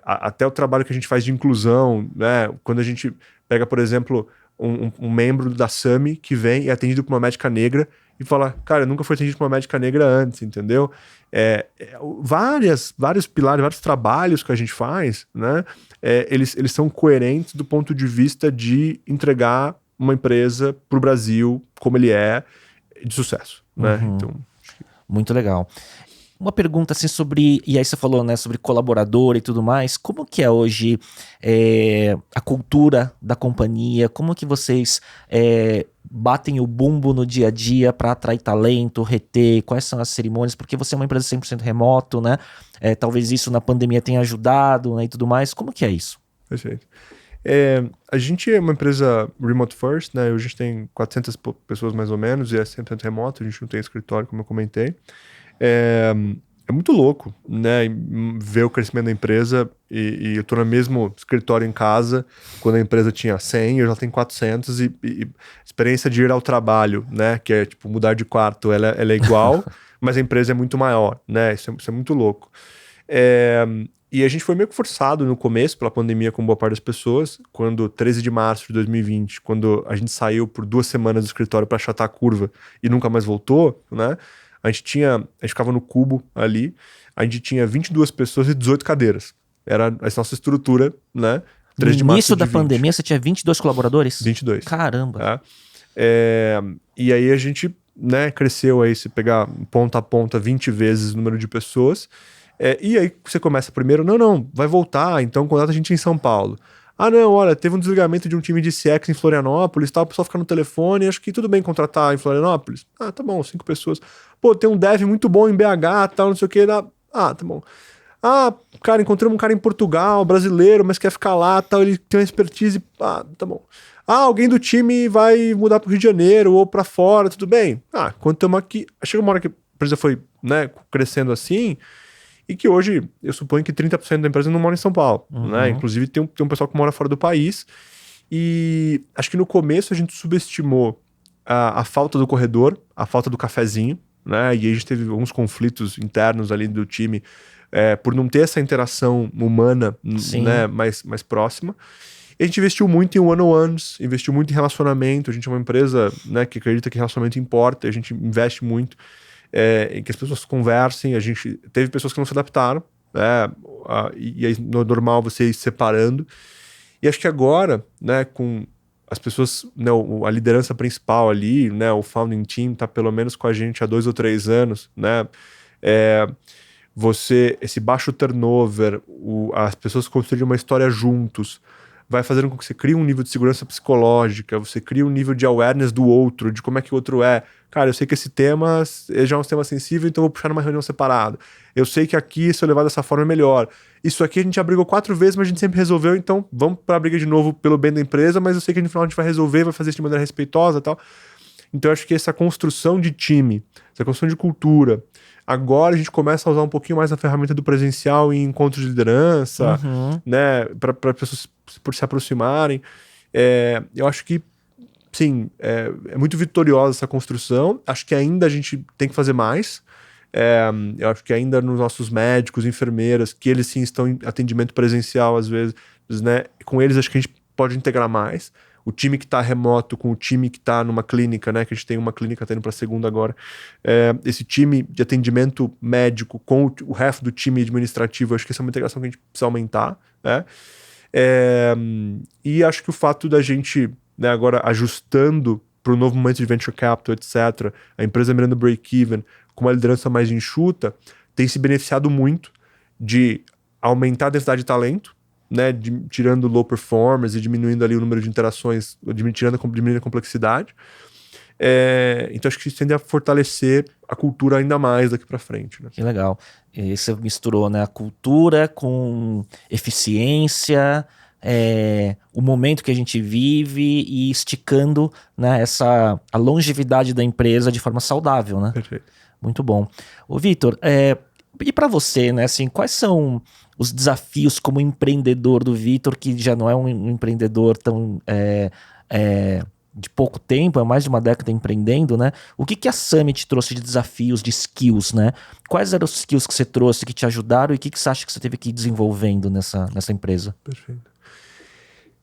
até o trabalho que a gente faz de inclusão, né? Quando a gente pega, por exemplo, um membro da SAMI que vem e é atendido por uma médica negra e fala, cara, eu nunca fui atendido por uma médica negra antes, entendeu? Vários pilares, vários trabalhos que a gente faz, né? Eles são coerentes do ponto de vista de entregar uma empresa para o Brasil como ele é, de sucesso, né? Então, muito legal. Uma pergunta assim sobre, e aí você falou, né, sobre colaborador e tudo mais, como que é hoje a cultura da companhia, como que vocês batem o bumbo no dia a dia para atrair talento, reter, quais são as cerimônias, porque você é uma empresa 100% remoto, né, talvez isso na pandemia tenha ajudado, né, e tudo mais, como que é isso? Perfeito. A gente é uma empresa remote first, né, a gente tem 400 pessoas mais ou menos, e é 100% remoto, a gente não tem escritório, como eu comentei. É muito louco, né, ver o crescimento da empresa e eu tô no mesmo escritório em casa, quando a empresa tinha 100, eu já tenho 400 e experiência de ir ao trabalho, né, que é tipo mudar de quarto, ela é igual, mas a empresa é muito maior, né, isso é muito louco. E a gente foi meio que forçado no começo, pela pandemia, com boa parte das pessoas, quando 13 de março de 2020, quando a gente saiu por 2 semanas do escritório para achatar a curva e nunca mais voltou, né, a gente ficava no cubo ali, a gente tinha 22 pessoas e 18 cadeiras. Era a nossa estrutura, né? 3 de No março início de da 20. pandemia, você tinha 22 colaboradores? 22. Caramba. E aí a gente, né, cresceu aí, se pegar ponta a ponta 20 vezes o número de pessoas. E aí você começa primeiro, não, vai voltar, então contrata a gente em São Paulo. Ah, não, olha, teve um desligamento de um time de CX em Florianópolis, tal, o pessoal fica no telefone, acho que tudo bem contratar em Florianópolis. Ah, tá bom, 5 pessoas. Pô, tem um dev muito bom em BH, tal, não sei o que. Ah, tá bom. Ah, cara, encontramos um cara em Portugal, brasileiro, mas quer ficar lá, tal, ele tem uma expertise. Ah, tá bom. Ah, alguém do time vai mudar pro Rio de Janeiro ou pra fora, tudo bem. Ah, quando estamos aqui... Chega uma hora que a empresa foi, né, crescendo assim... E que hoje, eu suponho que 30% da empresa não mora em São Paulo, né? Inclusive tem um pessoal que mora fora do país. E acho que no começo a gente subestimou a falta do corredor, a falta do cafezinho, né? E a gente teve alguns conflitos internos ali do time por não ter essa interação humana, né, mais próxima. E a gente investiu muito em one-on-ones, investiu muito em relacionamento. A gente é uma empresa, né, que acredita que relacionamento importa, a gente investe muito. Em que as pessoas conversem, a gente teve pessoas que não se adaptaram, e é normal você ir separando. E acho que agora, né, com as pessoas, né, a liderança principal ali, né, o founding team tá pelo menos com a gente há 2 ou 3 anos, né, esse baixo turnover, as pessoas construírem uma história juntos, vai fazendo com que você crie um nível de segurança psicológica, você cria um nível de awareness do outro, de como é que o outro é. Cara, eu sei que esse tema já é um tema sensível, então eu vou puxar numa reunião separada. Eu sei que aqui, se eu levar dessa forma, é melhor. Isso aqui a gente já brigou 4 vezes, mas a gente sempre resolveu, então vamos pra briga de novo pelo bem da empresa, mas eu sei que no final a gente vai resolver, vai fazer isso de maneira respeitosa e tal. Então eu acho que essa construção de time, essa construção de cultura, agora a gente começa a usar um pouquinho mais a ferramenta do presencial em encontros de liderança, né, para pessoas se aproximarem. Eu acho que, sim, é muito vitoriosa essa construção. Acho que ainda a gente tem que fazer mais. Eu acho que ainda nos nossos médicos, enfermeiras, que eles sim estão em atendimento presencial às vezes, né, com eles acho que a gente pode integrar mais. O time que está remoto com o time que está numa clínica, né? Que a gente tem uma clínica, tá indo para a segunda agora. Esse time de atendimento médico com o resto do time administrativo, acho que essa é uma integração que a gente precisa aumentar, né? E acho que o fato da gente, né, agora ajustando para o novo momento de venture capital, etc., a empresa mirando break-even, com uma liderança mais enxuta, tem se beneficiado muito de aumentar a densidade de talento, né, tirando low performers e diminuindo ali o número de interações, diminuindo a complexidade. Então acho que isso tende a fortalecer a cultura ainda mais daqui para frente, né? Que legal. E você misturou, né, a cultura com eficiência, o momento que a gente vive e esticando, né, a longevidade da empresa de forma saudável, né? Perfeito. Muito bom. Ô, Vitor, e para você, né, assim, quais são os desafios como empreendedor do Vitor, que já não é um empreendedor tão de pouco tempo, é mais de uma década empreendendo, né? O que a Summit trouxe de desafios, de skills, né? Quais eram os skills que você trouxe que te ajudaram e o que você acha que você teve que ir desenvolvendo nessa empresa? Perfeito.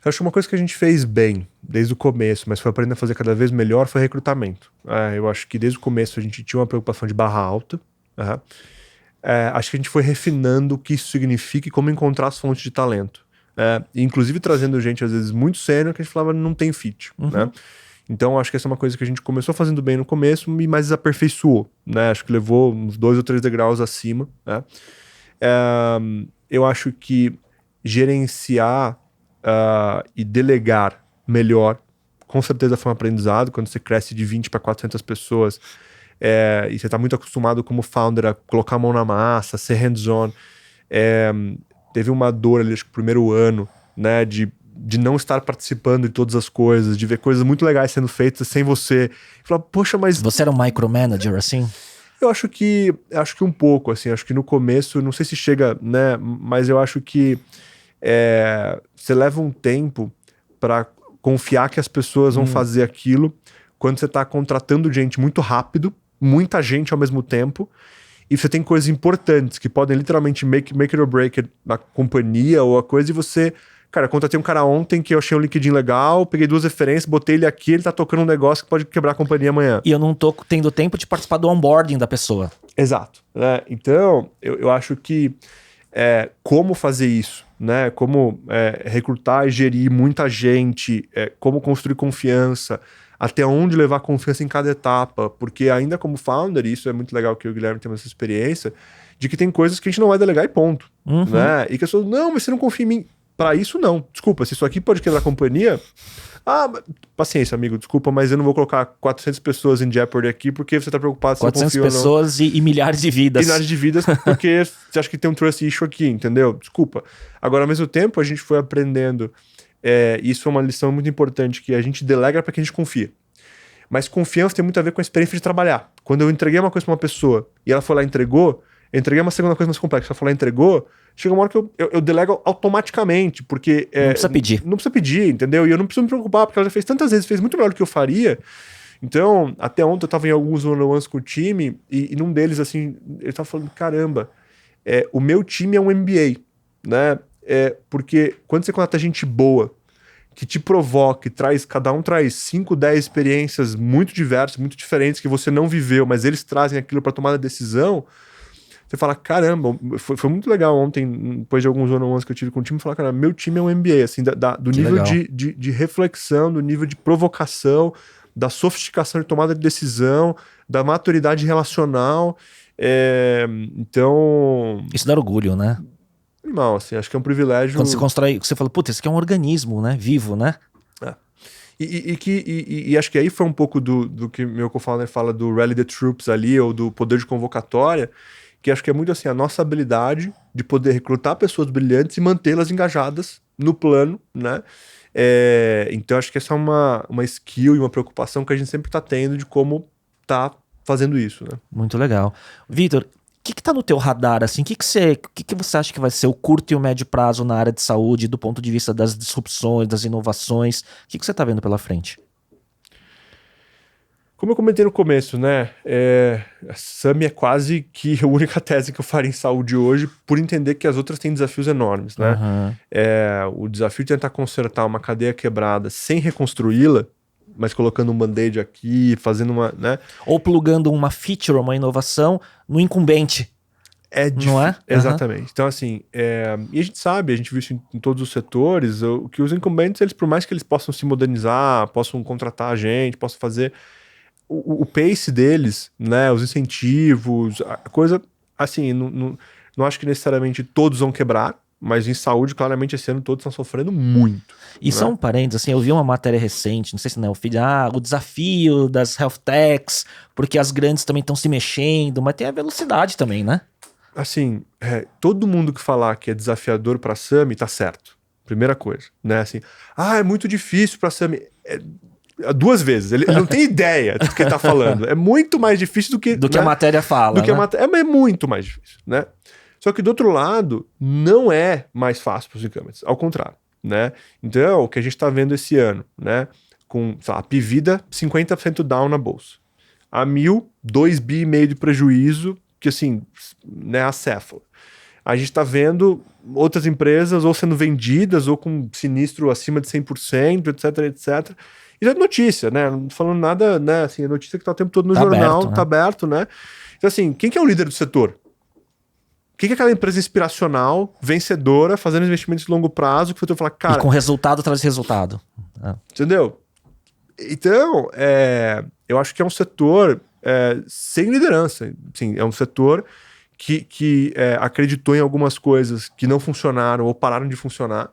Eu acho que uma coisa que a gente fez bem desde o começo, mas foi aprendendo a fazer cada vez melhor, foi recrutamento. Eu acho que desde o começo a gente tinha uma preocupação de barra alta. Acho que a gente foi refinando o que isso significa e como encontrar as fontes de talento. Inclusive trazendo gente, às vezes, muito sênior, que a gente falava não tem fit. Né? Então, acho que essa é uma coisa que a gente começou fazendo bem no começo e mais aperfeiçoou. Né? Acho que levou uns 2 ou 3 degraus acima. Né? Eu acho que gerenciar e delegar melhor, com certeza foi um aprendizado. Quando você cresce de 20 para 400 pessoas e você está muito acostumado como founder a colocar a mão na massa, ser hands-on, teve uma dor ali, acho que o primeiro ano, né, de não estar participando de todas as coisas, de ver coisas muito legais sendo feitas sem você. E falar, poxa, mas... Você era um micromanager, assim? Eu acho que um pouco, assim, acho que no começo, não sei se chega, né, mas eu acho que você leva um tempo para confiar que as pessoas vão fazer aquilo quando você está contratando gente muito rápido, muita gente ao mesmo tempo, e você tem coisas importantes que podem literalmente make it or break it na companhia ou a coisa, e você... Cara, eu contratei um cara ontem que eu achei um LinkedIn legal, peguei 2 referências, botei ele aqui, ele tá tocando um negócio que pode quebrar a companhia amanhã. E eu não tô tendo tempo de participar do onboarding da pessoa. Exato. Então, eu acho que como fazer isso, né? Como recrutar e gerir muita gente, como construir confiança, até onde levar confiança em cada etapa, porque ainda como founder, isso é muito legal que o Guilherme tem essa experiência, de que tem coisas que a gente não vai delegar e ponto. Né? E que as pessoas, não, mas você não confia em mim. Para isso, não. Desculpa, se isso aqui pode quebrar a companhia... paciência, amigo, desculpa, mas eu não vou colocar 400 pessoas em Jeopardy aqui porque você tá preocupado se 400 pessoas e milhares de vidas. Milhares de vidas porque você acha que tem um trust issue aqui, entendeu? Desculpa. Agora, ao mesmo tempo, a gente foi aprendendo, isso é uma lição muito importante, que a gente delega para quem a gente confia. Mas confiança tem muito a ver com a experiência de trabalhar. Quando eu entreguei uma coisa para uma pessoa e ela foi lá e entregou, eu entreguei uma segunda coisa mais complexa, ela foi lá e entregou, chega uma hora que eu delego automaticamente, porque... não precisa pedir. Não precisa pedir, entendeu? E eu não preciso me preocupar, porque ela já fez tantas vezes, fez muito melhor do que eu faria. Então, até ontem eu tava em alguns one-on-ones com o time, e num deles, assim, ele tava falando, caramba, o meu time é um MBA, né? Porque quando você contrata gente boa, que te provoca, cada um traz 5, 10 experiências muito diversas, muito diferentes, que você não viveu, mas eles trazem aquilo para tomar a decisão... Você fala, caramba, foi muito legal ontem, depois de alguns one-on-ones que eu tive com o time, falar, cara, meu time é um MBA, assim, do nível de reflexão, do nível de provocação, da sofisticação de tomada de decisão, da maturidade relacional. Então... Isso dá orgulho, né? Animal, assim, acho que é um privilégio... Quando você constrói, você fala, puta, isso aqui é um organismo, né? Vivo, né? E acho que aí foi um pouco do que meu co-founder fala do Rally the Troops ali, ou do poder de convocatória, que acho que é muito assim, a nossa habilidade de poder recrutar pessoas brilhantes e mantê-las engajadas no plano, né? Então acho que essa é uma skill e uma preocupação que a gente sempre tá tendo de como tá fazendo isso, né? Muito legal. Vitor, o que tá no teu radar, assim? O que você acha que vai ser o curto e o médio prazo na área de saúde, do ponto de vista das disrupções, das inovações? O que você tá vendo pela frente? Como eu comentei no começo, né? A SAMI é quase que a única tese que eu faria em saúde hoje, por entender que as outras têm desafios enormes, né? O desafio de tentar consertar uma cadeia quebrada sem reconstruí-la, mas colocando um band-aid aqui, fazendo uma... né? Ou plugando uma feature, uma inovação no incumbente. Não é? Exatamente. Então, assim, e a gente sabe, a gente viu isso em todos os setores, que os incumbentes, eles, por mais que eles possam se modernizar, possam contratar a gente, possam fazer... O pace deles, né, os incentivos, a coisa, assim, não acho que necessariamente todos vão quebrar, mas em saúde, claramente, esse ano todos estão sofrendo muito. E só um parênteses, assim, eu vi uma matéria recente, não sei se não é o feed, o desafio das health techs, porque as grandes também estão se mexendo, mas tem a velocidade também, né? Assim, todo mundo que falar que é desafiador para a SAMI tá certo. Primeira coisa, né? Assim, é muito difícil para Sami. 2 vezes. Ele não tem ideia do que ele tá falando. É muito mais difícil do que... Do que a matéria fala, do que a né? matéria. É muito mais difícil, né? Só que do outro lado, não é mais fácil para os incumbents. Ao contrário, né? Então, o que a gente tá vendo esse ano, né? Com, sei lá, a Pivida, 50% down na bolsa. A 1000, 2,5 bi de prejuízo, que assim, né, acéfalo. A gente tá vendo outras empresas ou sendo vendidas ou com sinistro acima de 100%, etc, etc. Isso é notícia, né? Não tô falando nada, né? Assim, é notícia que tá o tempo todo no jornal, aberto, né? tá aberto, né? Então, assim, quem que é o líder do setor? Quem que é aquela empresa inspiracional, vencedora, fazendo investimentos de longo prazo, que o setor fala, cara... E com resultado traz resultado. Entendeu? Então, eu acho que é um setor sem liderança. Sim, é um setor que acreditou em algumas coisas que não funcionaram ou pararam de funcionar.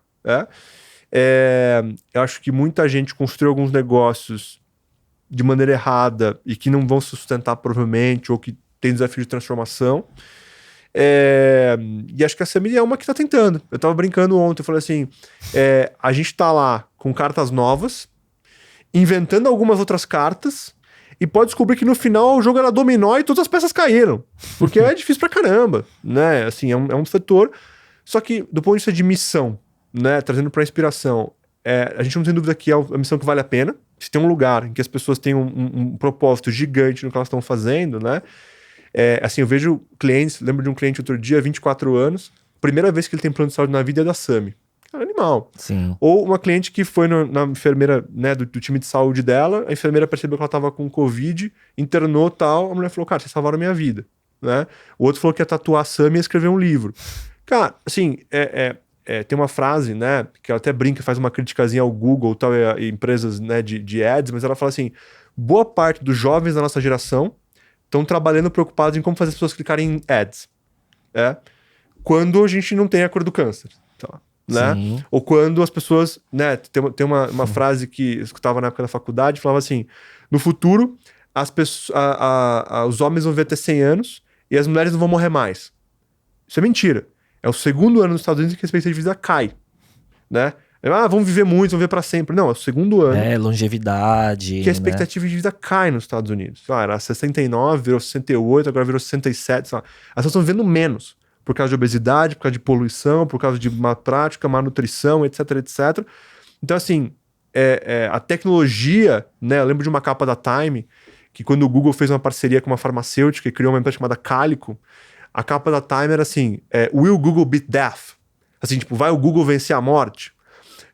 Eu acho que muita gente construiu alguns negócios de maneira errada e que não vão se sustentar provavelmente ou que tem desafio de transformação. E acho que a Sami é uma que tá tentando. Eu tava brincando ontem, eu falei assim, a gente tá lá com cartas novas, inventando algumas outras cartas, e pode descobrir que no final o jogo era dominó e todas as peças caíram. Porque é difícil pra caramba, né? Assim, é um setor... Só que, do ponto de vista de missão, né? Trazendo pra inspiração, a gente não tem dúvida que é a missão que vale a pena. Se tem um lugar em que as pessoas têm um propósito gigante no que elas estão fazendo, né? Assim, eu vejo clientes, lembro de um cliente outro dia, 24 anos, primeira vez que ele tem plano de saúde na vida é da Sami. Cara, animal. Sim. Ou uma cliente que foi na enfermeira, né, do time de saúde dela, a enfermeira percebeu que ela tava com Covid, internou e tal, a mulher falou, cara, vocês salvaram a minha vida, né? O outro falou que ia tatuar a Sami e escrever um livro. Cara, assim, tem uma frase, né, que ela até brinca, faz uma criticazinha ao Google tal, e empresas, né, de ads, mas ela fala assim, boa parte dos jovens da nossa geração estão trabalhando preocupados em como fazer as pessoas clicarem em ads. Quando a gente não tem a cura do câncer. Tá, né? Sim. Ou quando as pessoas... Né, tem uma frase que eu escutava na época da faculdade, falava assim, no futuro, as pessoas, os homens vão ver até 100 anos e as mulheres não vão morrer mais. Isso é mentira. É o segundo ano nos Estados Unidos que a expectativa de vida cai. Né? Vamos viver muito, vamos viver para sempre. Não, é o segundo ano. Longevidade. Que a expectativa de vida cai nos Estados Unidos. Era 69, virou 68, agora virou 67. As pessoas estão vivendo menos. Por causa de obesidade, por causa de poluição, por causa de má prática, má nutrição, etc, etc. Então, assim, a tecnologia, né? Eu lembro de uma capa da Time, que quando o Google fez uma parceria com uma farmacêutica e criou uma empresa chamada Calico, a capa da Time era assim, Will Google beat death? Assim, tipo, vai o Google vencer a morte?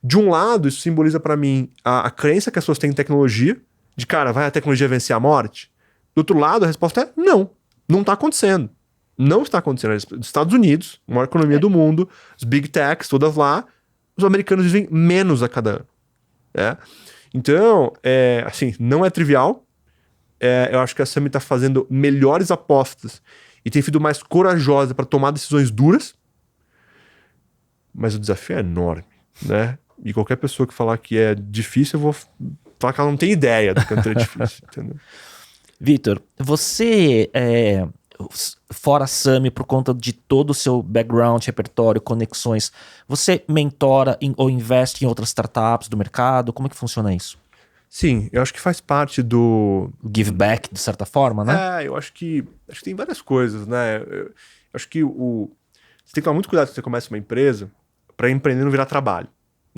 De um lado, isso simboliza para mim a crença que as pessoas têm em tecnologia, de cara, vai a tecnologia vencer a morte? Do outro lado, a resposta é não. Não tá acontecendo. Não está acontecendo. Nos Estados Unidos, a maior economia do mundo, os big techs, todas lá, os americanos vivem menos a cada ano. Então, assim, não é trivial. Eu acho que a Sami está fazendo melhores apostas e tem sido mais corajosa para tomar decisões duras, mas o desafio é enorme, né? E qualquer pessoa que falar que é difícil, eu vou falar que ela não tem ideia do quanto é difícil, entendeu? Vitor, você, fora a Sami, por conta de todo o seu background, repertório, conexões, você mentora ou investe em outras startups do mercado? Como é que funciona isso? Sim, eu acho que faz parte do... Give back, de certa forma, né? Eu acho que tem várias coisas, né? Eu acho que você tem que tomar muito cuidado quando você começa uma empresa para empreender não virar trabalho.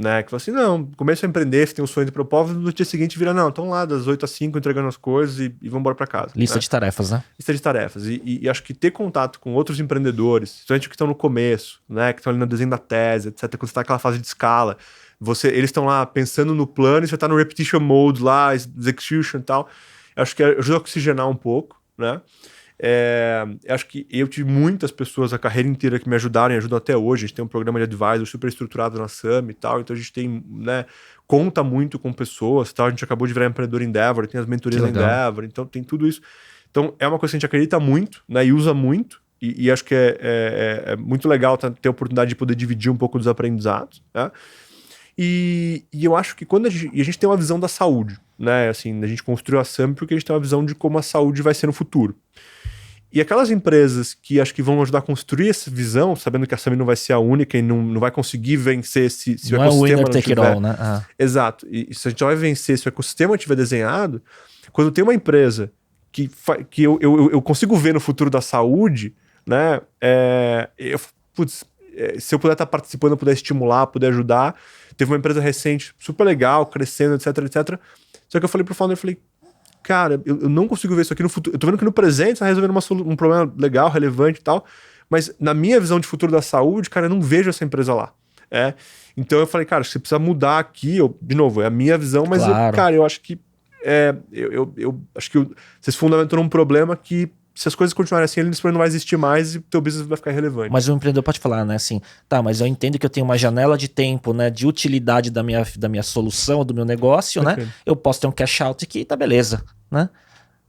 Né? Que fala assim, não, começa a empreender, você tem um sonho de propósito, no dia seguinte vira, não, estão lá das 8 às 5 entregando as coisas e vamos embora para casa. Lista né? de tarefas, né? Lista de tarefas. E acho que ter contato com outros empreendedores, principalmente que estão no começo, né? Que estão ali no desenho da tese, etc. Quando você está naquela fase de escala, eles estão lá pensando no plano e você está no repetition mode lá, execution e tal. Acho que ajuda a oxigenar um pouco, né? Acho que eu tive muitas pessoas a carreira inteira que me ajudaram e ajudam até hoje. A gente tem um programa de advisor super estruturado na Sami e tal, então a gente tem, né, conta muito com pessoas, tal. A gente acabou de virar empreendedor Endeavor, tem as mentorias da Endeavor, então tem tudo isso. Então é uma coisa que a gente acredita muito, né, e usa muito, e acho que é muito legal ter a oportunidade de poder dividir um pouco dos aprendizados, né? E eu acho que quando a gente tem uma visão da saúde, né? Assim, a gente construiu a Sami porque a gente tem uma visão de como a saúde vai ser no futuro. E aquelas empresas que acho que vão ajudar a construir essa visão, sabendo que a Sami não vai ser a única e não vai conseguir vencer se o Não é o ecossistema winner não take it tiver... all, né? Ah. Exato. E se a gente vai vencer se o ecossistema estiver desenhado, quando tem uma empresa que eu consigo ver no futuro da saúde, né? Se eu puder estar participando, puder estimular, puder ajudar. Teve uma empresa recente, super legal, crescendo, etc, etc. Só que eu falei pro founder, eu falei, cara, eu não consigo ver isso aqui no futuro. Eu tô vendo que no presente tá resolvendo um problema legal, relevante e tal, mas na minha visão de futuro da saúde, cara, eu não vejo essa empresa lá. Então eu falei, cara, você precisa mudar aqui. De novo, é a minha visão, mas, Claro. cara, eu acho que eu acho que você se fundamentou num problema que, se as coisas continuarem assim, ele não vai existir mais e o teu business vai ficar irrelevante. Mas o empreendedor pode falar, né, assim, tá, mas eu entendo que eu tenho uma janela de tempo, né, de utilidade da minha solução, do meu negócio, né? Eu posso ter um cash out aqui, tá beleza, né?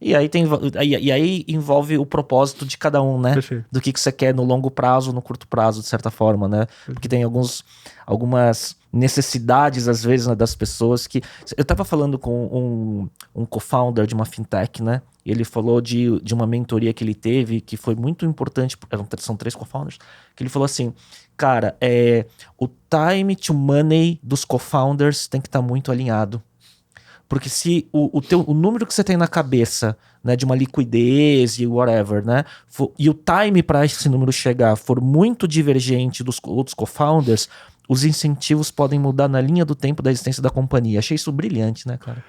E aí envolve o propósito de cada um, né? Perfeito. Do que você quer no longo prazo, no curto prazo, de certa forma, né? Porque tem algumas necessidades, às vezes, né, das pessoas que... Eu tava falando com um co-founder de uma fintech, né? E ele falou de uma mentoria que ele teve, que foi muito importante, são 3 co-founders, que ele falou assim, cara, o time to money dos co-founders tem que estar muito alinhado. Porque se o número que você tem na cabeça, né, de uma liquidez e whatever, né, e o time para esse número chegar for muito divergente dos outros co-founders, os incentivos podem mudar na linha do tempo da existência da companhia. Achei isso brilhante, né, cara?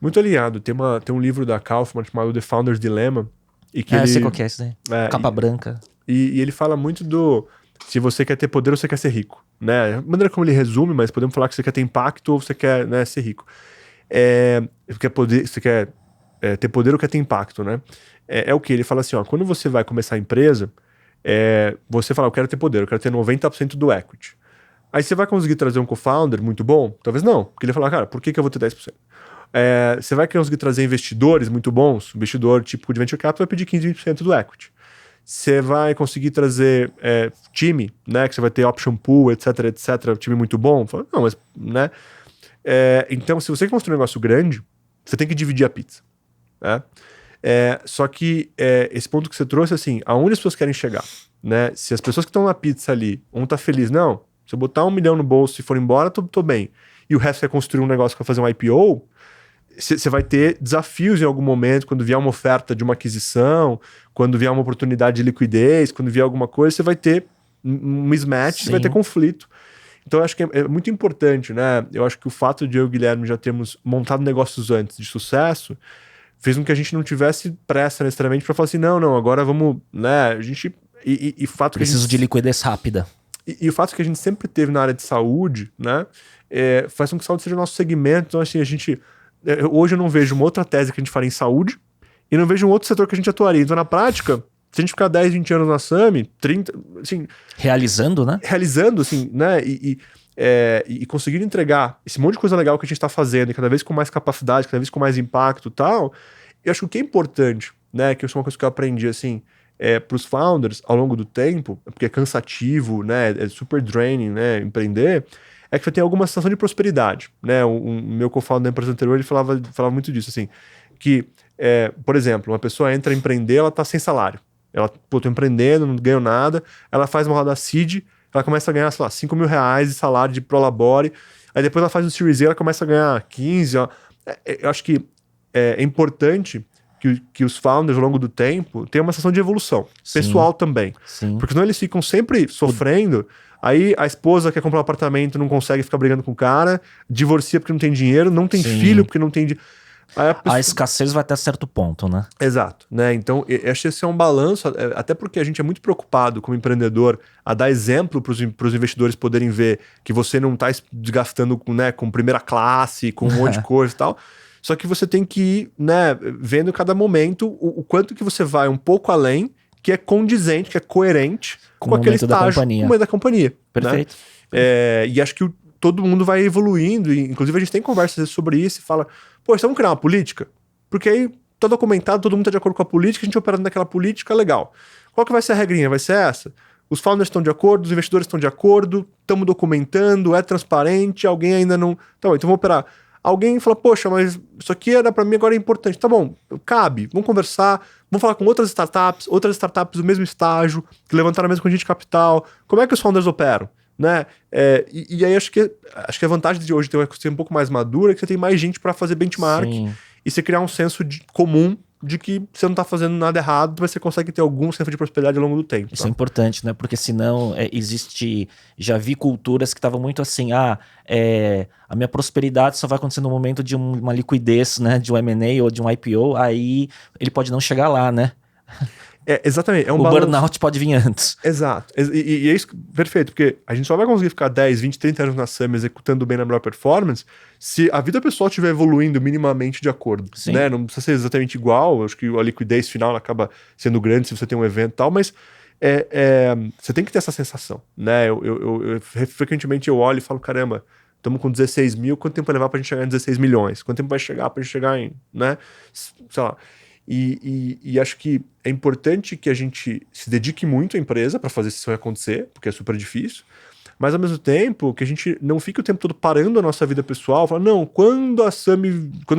Muito alinhado. Tem um livro da Kaufman chamado The Founder's Dilemma. E que Eu sei qual que é esse daí. Capa branca. E ele fala muito se você quer ter poder ou você quer ser rico, né? A maneira como ele resume, mas podemos falar que você quer ter impacto ou você quer, né, ser rico. Você quer ter poder ou quer ter impacto, né? O que? Ele fala assim, ó, quando você vai começar a empresa, você fala, eu quero ter poder, eu quero ter 90% do equity. Aí você vai conseguir trazer um co-founder muito bom? Talvez não. Porque ele fala, cara, por que eu vou ter 10%? Você vai conseguir trazer investidores muito bons? O investidor tipo de venture capital vai pedir 15%, 20% do equity. Você vai conseguir trazer time, né? Que você vai ter option pool, etc, etc. Time muito bom? Fala, não, mas, né? Então, se você construir um negócio grande, você tem que dividir a pizza. Né? Só que esse ponto que você trouxe, assim, aonde as pessoas querem chegar? Né? Se as pessoas que estão na pizza ali, um tá feliz, não, se eu botar 1 milhão no bolso e for embora, tô bem. E o resto é construir um negócio para fazer um IPO, você vai ter desafios em algum momento, quando vier uma oferta de uma aquisição, quando vier uma oportunidade de liquidez, quando vier alguma coisa, você vai ter um mismatch, você vai ter conflito. Então, eu acho que é muito importante, né? Eu acho que o fato de eu e o Guilherme já termos montado negócios antes de sucesso fez com que a gente não tivesse pressa necessariamente para falar assim, não, agora vamos, né? A gente... E o fato Preciso de liquidez rápida. E o fato que a gente sempre teve na área de saúde, né? Faz com que saúde seja o nosso segmento. Então, assim, hoje eu não vejo uma outra tese que a gente faria em saúde e não vejo um outro setor que a gente atuaria. Então, na prática... Se a gente ficar 10, 20 anos na Sami, 30, assim... Realizando, né? Realizando, assim, né? E conseguindo entregar esse monte de coisa legal que a gente tá fazendo, e cada vez com mais capacidade, cada vez com mais impacto e tal, eu acho que o que é importante, né? Que isso é uma coisa que eu aprendi, assim, pros founders, ao longo do tempo, porque é cansativo, né? É super draining, né? Empreender, é que você tem alguma sensação de prosperidade, né? O meu co-founder da empresa anterior, ele falava muito disso, assim, que, por exemplo, uma pessoa entra a empreender, ela tá sem salário. Ela, tô empreendendo, não ganho nada. Ela faz uma roda seed, ela começa a ganhar, sei lá, 5 mil reais de salário de prolabore. Aí depois ela faz um Series A, ela começa a ganhar 15. Ó. Eu acho que é importante que os founders, ao longo do tempo, tenham uma sensação de evolução. Sim. Pessoal também. Sim. Porque senão eles ficam sempre sofrendo. Aí a esposa quer comprar um apartamento, não consegue ficar brigando com o cara. Divorcia porque não tem dinheiro. Não tem filho porque não tem dinheiro. A escassez vai até certo ponto, né? Exato, né? Então, eu acho que esse é um balanço, até porque a gente é muito preocupado como empreendedor a dar exemplo para os investidores poderem ver que você não está desgastando com primeira classe, com um monte de coisa e tal. Só que você tem que ir, né, vendo cada momento o quanto que você vai um pouco além, que é condizente, que é coerente com aquele estágio, com o momento da companhia. Perfeito. Né? E acho que todo mundo vai evoluindo, e inclusive a gente tem conversas sobre isso e fala, pô, vamos criar uma política? Porque aí tá documentado, todo mundo tá de acordo com a política, a gente operando naquela política, legal. Qual que vai ser a regrinha? Vai ser essa? Os founders estão de acordo, os investidores estão de acordo, estamos documentando, é transparente, alguém ainda não... Então vamos operar. alguém fala, poxa, mas isso aqui era para mim agora é importante. Tá bom, cabe, vamos conversar, vamos falar com outras startups do mesmo estágio, que levantaram a mesma quantia de capital, como é que os founders operam? Né? E aí acho que a vantagem de hoje ter uma ecossistema um pouco mais madura é que você tem mais gente para fazer benchmark. Sim. E você criar um senso comum de que você não tá fazendo nada errado, mas você consegue ter algum senso de prosperidade ao longo do tempo. Isso é importante, né? Porque senão existe... Já vi culturas que estavam muito assim, a minha prosperidade só vai acontecer no momento de uma liquidez, né? De um M&A ou de um IPO, aí ele pode não chegar lá, né? Exatamente. O burnout pode vir antes. Exato. E é isso, perfeito, porque a gente só vai conseguir ficar 10, 20, 30 anos na SAM executando bem na melhor performance se a vida pessoal estiver evoluindo minimamente de acordo. Né? Não precisa ser exatamente igual, acho que a liquidez final acaba sendo grande se você tem um evento e tal, mas você tem que ter essa sensação. Né? Frequentemente eu olho e falo, caramba, estamos com 16 mil, quanto tempo vai levar pra gente chegar em 16 milhões? Quanto tempo vai chegar pra gente chegar em, né? Sei lá. E acho que é importante que a gente se dedique muito à empresa para fazer isso acontecer, porque é super difícil, mas ao mesmo tempo que a gente não fique o tempo todo parando a nossa vida pessoal, falar, não, quando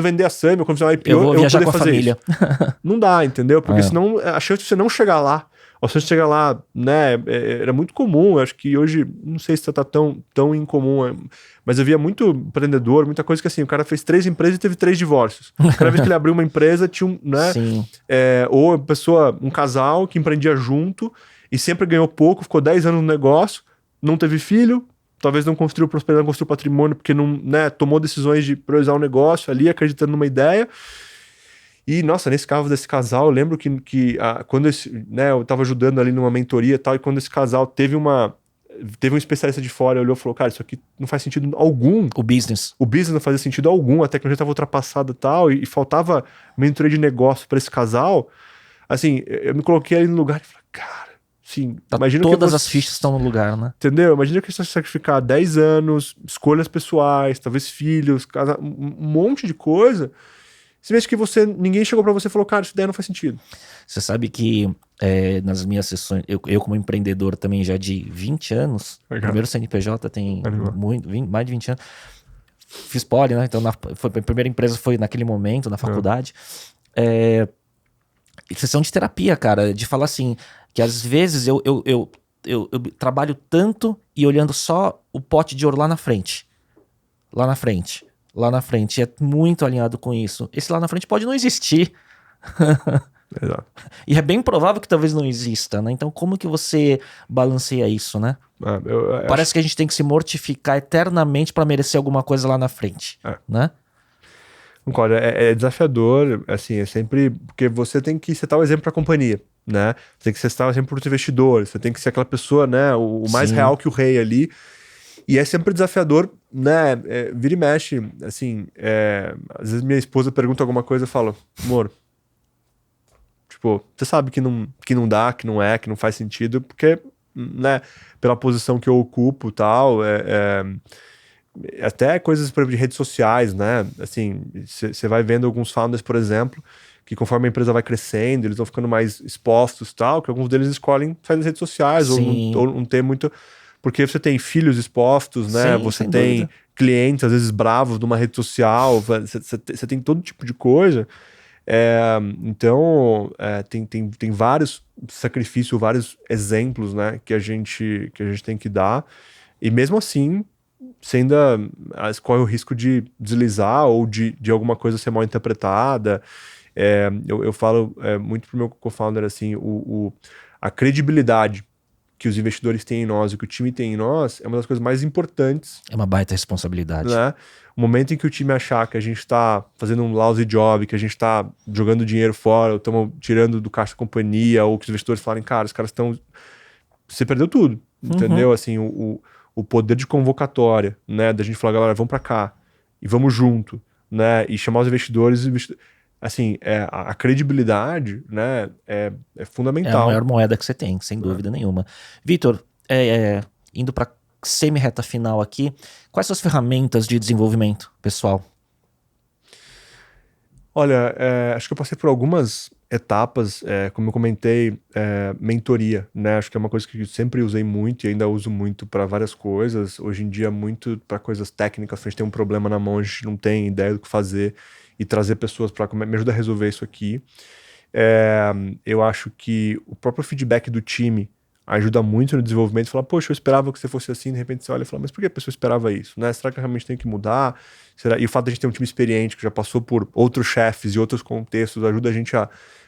vender a SAM, ou quando fizer uma IPO, eu vou viajar com a fazer família. Isso. Não dá, entendeu? Porque senão a chance de você não chegar lá, ou se você chegar lá, né, era muito comum, acho que hoje, não sei se tá tão incomum, mas eu via muito empreendedor, muita coisa que assim, o cara fez 3 empresas e teve 3 divórcios. Cada vez que ele abriu uma empresa, tinha né? Sim. Ou a pessoa, um casal que empreendia junto e sempre ganhou pouco, ficou 10 anos no negócio, não teve filho, talvez não construiu prosperidade, não construiu patrimônio, porque não, né, tomou decisões de priorizar o negócio ali, acreditando numa ideia. E, nossa, nesse caso desse casal, eu lembro que quando eu tava ajudando ali numa mentoria e tal, e quando esse casal teve um especialista de fora, olhou e falou, cara, isso aqui não faz sentido algum. O business não fazia sentido algum, a tecnologia estava ultrapassada e tal, e faltava mentoria de negócio para esse casal. Assim, eu me coloquei ali no lugar e falei, cara, assim, imagina todas as fichas estão no lugar, né? Entendeu? Imagina que você sacrificar 10 anos, escolhas pessoais, talvez filhos, um monte de coisa. Você vê que ninguém chegou pra você e falou, cara, isso daí não faz sentido. Você sabe que nas minhas sessões, eu como empreendedor também já de 20 anos, primeiro CNPJ tem mais de 20 anos, fiz poli, né? Então a primeira empresa foi naquele momento, na faculdade. Sessão de terapia, cara, de falar assim, que às vezes eu trabalho tanto e olhando só o pote de ouro lá na frente. É muito alinhado com isso. Esse lá na frente pode não existir. Exato. E é bem provável que talvez não exista, né? Então como que você balanceia isso, né? Parece que a gente tem que se mortificar eternamente para merecer alguma coisa lá na frente, né? Concordo, é desafiador, assim, é sempre... Porque você tem que setar o exemplo para a companhia, né? Você tem que setar o exemplo para o investidor, você tem que ser aquela pessoa, né? O mais real que o rei ali. E é sempre desafiador, né? Vira e mexe, assim, às vezes minha esposa pergunta alguma coisa e eu falo, amor, tipo, você sabe que não dá, que não faz sentido, porque, né, pela posição que eu ocupo e tal, até coisas, por exemplo, de redes sociais, né? Assim, você vai vendo alguns founders, por exemplo, que conforme a empresa vai crescendo, eles vão ficando mais expostos e tal, que alguns deles escolhem sair das redes sociais, ou não ter muito... Porque você tem filhos expostos, né? Sim, você tem dúvida. Clientes, às vezes, bravos numa rede social. Você tem todo tipo de coisa. Então, tem vários sacrifícios, vários exemplos, né? Que a gente tem que dar. E mesmo assim, você ainda corre o risco de deslizar ou de alguma coisa ser mal interpretada. Eu falo muito pro meu co-founder, assim, a credibilidade que os investidores têm em nós e que o time tem em nós é uma das coisas mais importantes. É uma baita responsabilidade. Né? O momento em que o time achar que a gente está fazendo um lousy job, que a gente está jogando dinheiro fora, ou estamos tirando do caixa da companhia, ou que os investidores falarem, cara, os caras estão... Você perdeu tudo, entendeu? Assim, o poder de convocatória, né? Da gente falar, galera, vamos para cá e vamos junto, né? E chamar os investidores assim, a credibilidade, né, é fundamental. É a maior moeda que você tem, sem dúvida nenhuma. Vitor, indo para semi-reta final aqui, quais são as ferramentas de desenvolvimento pessoal? Olha, acho que eu passei por algumas etapas, como eu comentei, mentoria, né? Acho que é uma coisa que eu sempre usei muito e ainda uso muito para várias coisas. Hoje em dia, muito para coisas técnicas. Se a gente tem um problema na mão, a gente não tem ideia do que fazer e trazer pessoas para me ajudar a resolver isso aqui. Eu acho que o próprio feedback do time ajuda muito no desenvolvimento. Falar, poxa, eu esperava que você fosse assim, de repente você olha e fala, mas por que a pessoa esperava isso, né? Será que realmente tem que mudar? E o fato de a gente ter um time experiente que já passou por outros chefes e outros contextos ajuda a gente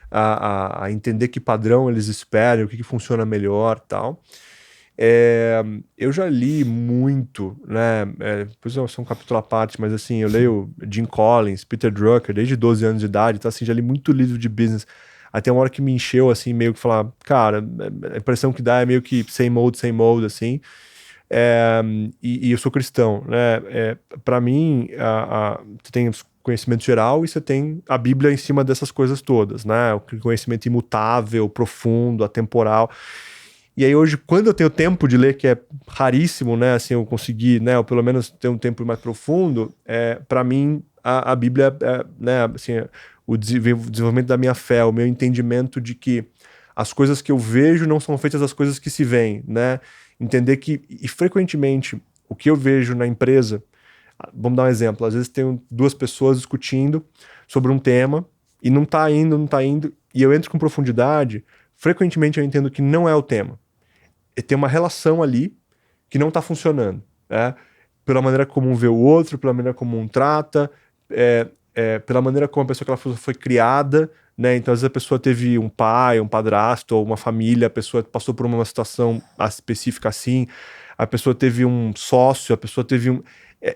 a entender que padrão eles esperam, o que funciona melhor e tal. Eu já li muito, né? Depois é um capítulo à parte, mas assim, eu leio Jim Collins, Peter Drucker, desde 12 anos de idade, então assim, já li muito livro de business. Até uma hora que me encheu, assim, meio que falar, cara, a impressão que dá é meio que same old, assim. E eu sou cristão, né? Para mim, você tem conhecimento geral e você tem a Bíblia em cima dessas coisas todas, né? O conhecimento imutável, profundo, atemporal. E aí hoje, quando eu tenho tempo de ler, que é raríssimo, né? Assim, eu consegui, né? Ou pelo menos ter um tempo mais profundo, para mim, a Bíblia, né? Assim, o desenvolvimento da minha fé, o meu entendimento de que as coisas que eu vejo não são feitas das coisas que se veem, né? Entender que, e frequentemente, o que eu vejo na empresa, vamos dar um exemplo, às vezes tem duas pessoas discutindo sobre um tema e não tá indo, e eu entro com profundidade, frequentemente eu entendo que não é o tema. E tem uma relação ali que não tá funcionando, né? Pela maneira como um vê o outro, pela maneira como um trata, pela maneira como a pessoa que ela foi criada, né? Então, às vezes a pessoa teve um pai, um padrasto, ou uma família, a pessoa passou por uma situação específica assim, a pessoa teve um sócio, a pessoa teve um...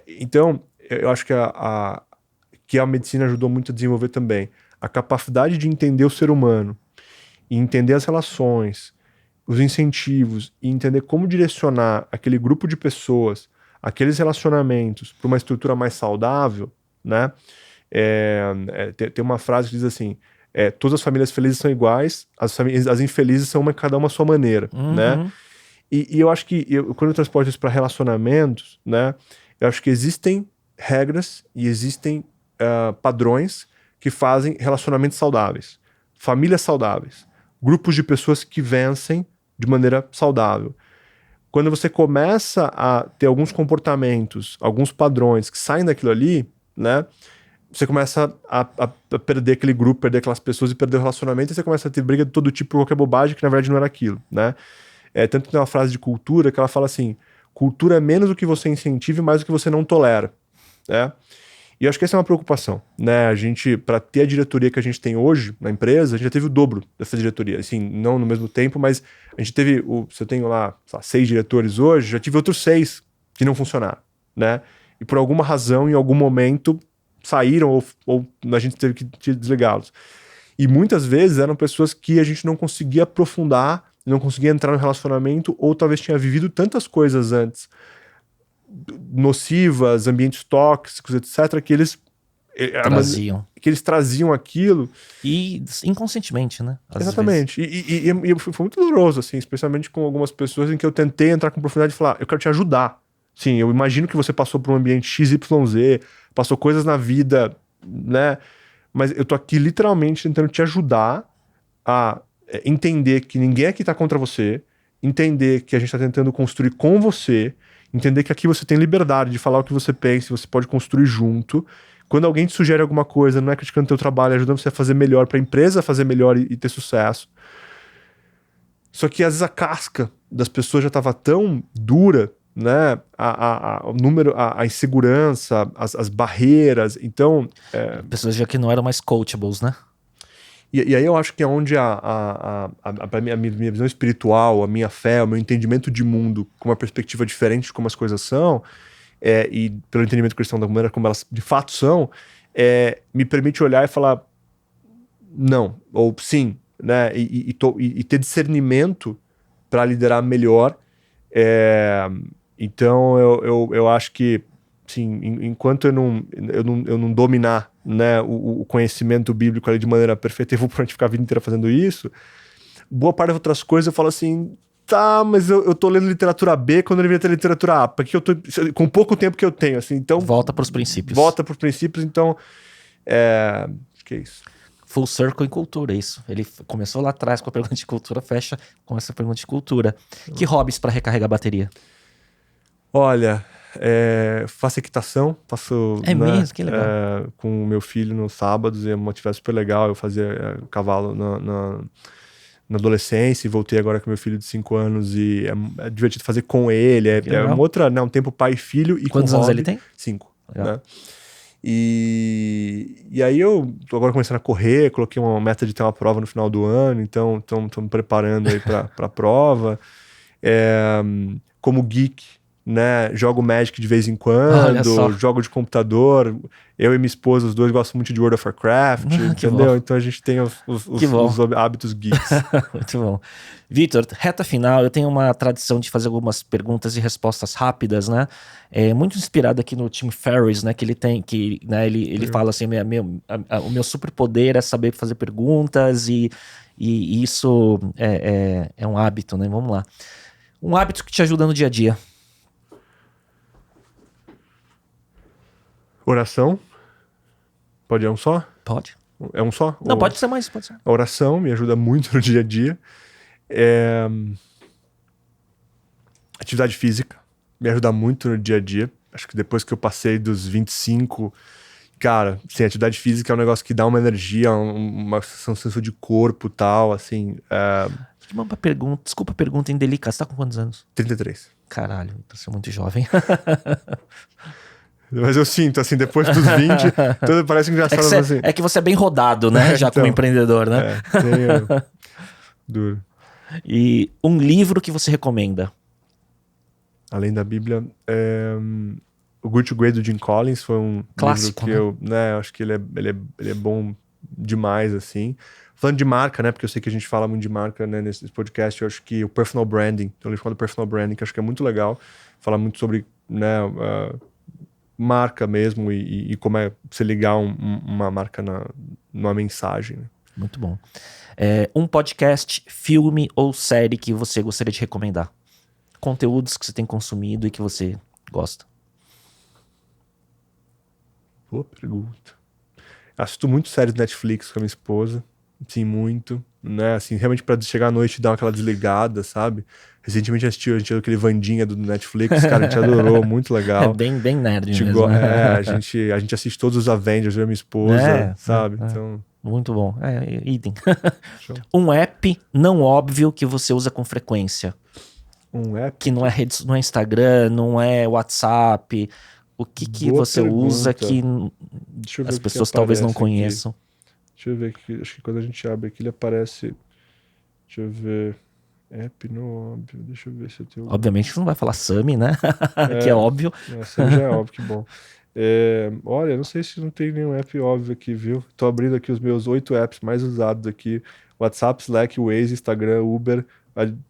Então, eu acho que a medicina ajudou muito a desenvolver também. A capacidade de entender o ser humano, e entender as relações, os incentivos, e entender como direcionar aquele grupo de pessoas, aqueles relacionamentos para uma estrutura mais saudável, né? Tem uma frase que diz assim, todas as famílias felizes são iguais, as infelizes são cada uma à sua maneira, né? E eu acho que quando eu transporto isso para relacionamentos, né? Eu acho que existem regras e existem padrões que fazem relacionamentos saudáveis, famílias saudáveis, grupos de pessoas que vencem de maneira saudável. Quando você começa a ter alguns comportamentos, alguns padrões que saem daquilo ali, né? Você começa a perder aquele grupo, perder aquelas pessoas e perder o relacionamento, e você começa a ter briga de todo tipo por qualquer bobagem que na verdade não era aquilo, né? Tanto que tem uma frase de cultura que ela fala assim, cultura é menos o que você incentiva e mais o que você não tolera, né? E eu acho que essa é uma preocupação, né? A gente, para ter a diretoria que a gente tem hoje na empresa, a gente já teve o dobro dessa diretoria, assim, não no mesmo tempo, mas a gente teve, se eu tenho lá, 6 diretores hoje, já tive outros 6 que não funcionaram, né? E por alguma razão, em algum momento, saíram ou a gente teve que desligá-los. E muitas vezes eram pessoas que a gente não conseguia aprofundar, não conseguia entrar no relacionamento, ou talvez tinha vivido tantas coisas antes, nocivas, ambientes tóxicos, etc., que eles traziam aquilo. E inconscientemente, né? Exatamente. E foi muito doloroso, assim, especialmente com algumas pessoas em que eu tentei entrar com profundidade e falar, eu quero te ajudar. Sim, eu imagino que você passou por um ambiente XYZ, passou coisas na vida, né? Mas eu tô aqui literalmente tentando te ajudar a entender que ninguém aqui tá contra você, entender que a gente tá tentando construir com você, entender que aqui você tem liberdade de falar o que você pensa, você pode construir junto. Quando alguém te sugere alguma coisa, não é criticando o teu trabalho, é ajudando você a fazer melhor, pra empresa fazer melhor e ter sucesso. Só que às vezes a casca das pessoas já tava tão dura, né? O número, a insegurança, as barreiras, então... Pessoas já que não eram mais coachables, né? E aí eu acho que é onde a minha visão espiritual, a minha fé, o meu entendimento de mundo com uma perspectiva diferente de como as coisas são, e pelo entendimento cristão da maneira como elas de fato são, me permite olhar e falar não, ou sim, né? E ter discernimento para liderar melhor. Então eu acho que, sim, enquanto eu não dominar, né, o conhecimento bíblico ali de maneira perfeita, eu vou provavelmente ficar a vida inteira fazendo isso, boa parte das outras coisas eu falo assim, tá, mas eu tô lendo literatura B quando eu deveria ter literatura A, porque eu tô com pouco tempo que eu tenho, assim, então... Volta pros princípios. Então, acho que é isso. Full circle em cultura, isso. Ele começou lá atrás com a pergunta de cultura, fecha com essa pergunta de cultura. Que hobbies para recarregar a bateria? Olha, faço equitação, faço, É né, mesmo? Que legal. com o meu filho nos sábados, é uma atividade super legal. Eu fazia cavalo na adolescência e voltei agora com meu filho de 5 anos e é divertido fazer com ele. É uma outra, né, um tempo pai e filho e Quantos com anos hobby. ele tem? 5, Legal. né? E aí eu tô agora começando a correr, coloquei uma meta de ter uma prova no final do ano, então tô me preparando aí pra prova. Como geek, né, jogo Magic de vez em Olha só. quando, jogo de computador, eu e minha esposa, os dois gostam muito de World of Warcraft, Que entendeu? bom. Então a gente tem Que bom. os hábitos geeks. Muito bom. Vitor, reta final, eu tenho uma tradição de fazer algumas perguntas e respostas rápidas, né? Muito inspirado aqui no Tim Ferriss, né? Que ele tem, né, ele fala assim, o meu superpoder é saber fazer perguntas e isso é um hábito, né? Vamos lá. Um hábito que te ajuda no dia a dia. Oração, pode ser um só? Pode? É um só? Não, pode ser mais, pode ser. A oração me ajuda muito no dia a dia. Atividade física me ajuda muito no dia a dia. Acho que depois que eu passei dos 25, cara, assim, atividade física é um negócio que dá uma energia, uma sensação de corpo e tal, assim. Uma pergunta, desculpa a pergunta indelicada, você tá com quantos anos? 33. Caralho, você é muito jovem. Mas eu sinto, assim, depois dos 20, tudo parece engraçado. Assim. É que você é bem rodado, né? Já então, como empreendedor, né? Duro. E um livro que você recomenda? Além da Bíblia, o Good to Great do Jim Collins foi um clássico, livro que eu acho que ele é bom demais, assim. Falando de marca, né? Porque eu sei que a gente fala muito de marca, né, nesse podcast. Eu acho que o Personal Branding, tem um livro chamado Personal Branding, que eu acho que é muito legal. Fala muito sobre, né, marca mesmo e como é você ligar uma marca numa mensagem. Né? Muito bom. Um podcast, filme ou série que você gostaria de recomendar? Conteúdos que você tem consumido e que você gosta. Boa pergunta. Assisto muito séries Netflix com a minha esposa. Sim, muito. Né? Assim, realmente pra chegar à noite e dar aquela desligada, sabe? Recentemente a gente assistiu aquele Vandinha do Netflix, cara, a gente adorou, muito legal. É bem nerd mesmo. A gente assiste todos os Avengers, eu e minha esposa, sabe? Então... Muito bom. Idem. Um app não óbvio que você usa com frequência. Um app? Que não é Instagram, não é WhatsApp. O que você usa que as pessoas talvez não conheçam? Aqui. Deixa eu ver aqui. Acho que quando a gente abre aqui, ele aparece... Deixa eu ver... App não óbvio. Deixa eu ver se eu tenho... Obviamente você não vai falar Sami, né? Que é óbvio. Sami já é óbvio, que bom. Olha, não sei se não tem nenhum app óbvio aqui, viu? Tô abrindo aqui os meus 8 apps mais usados aqui. WhatsApp, Slack, Waze, Instagram, Uber,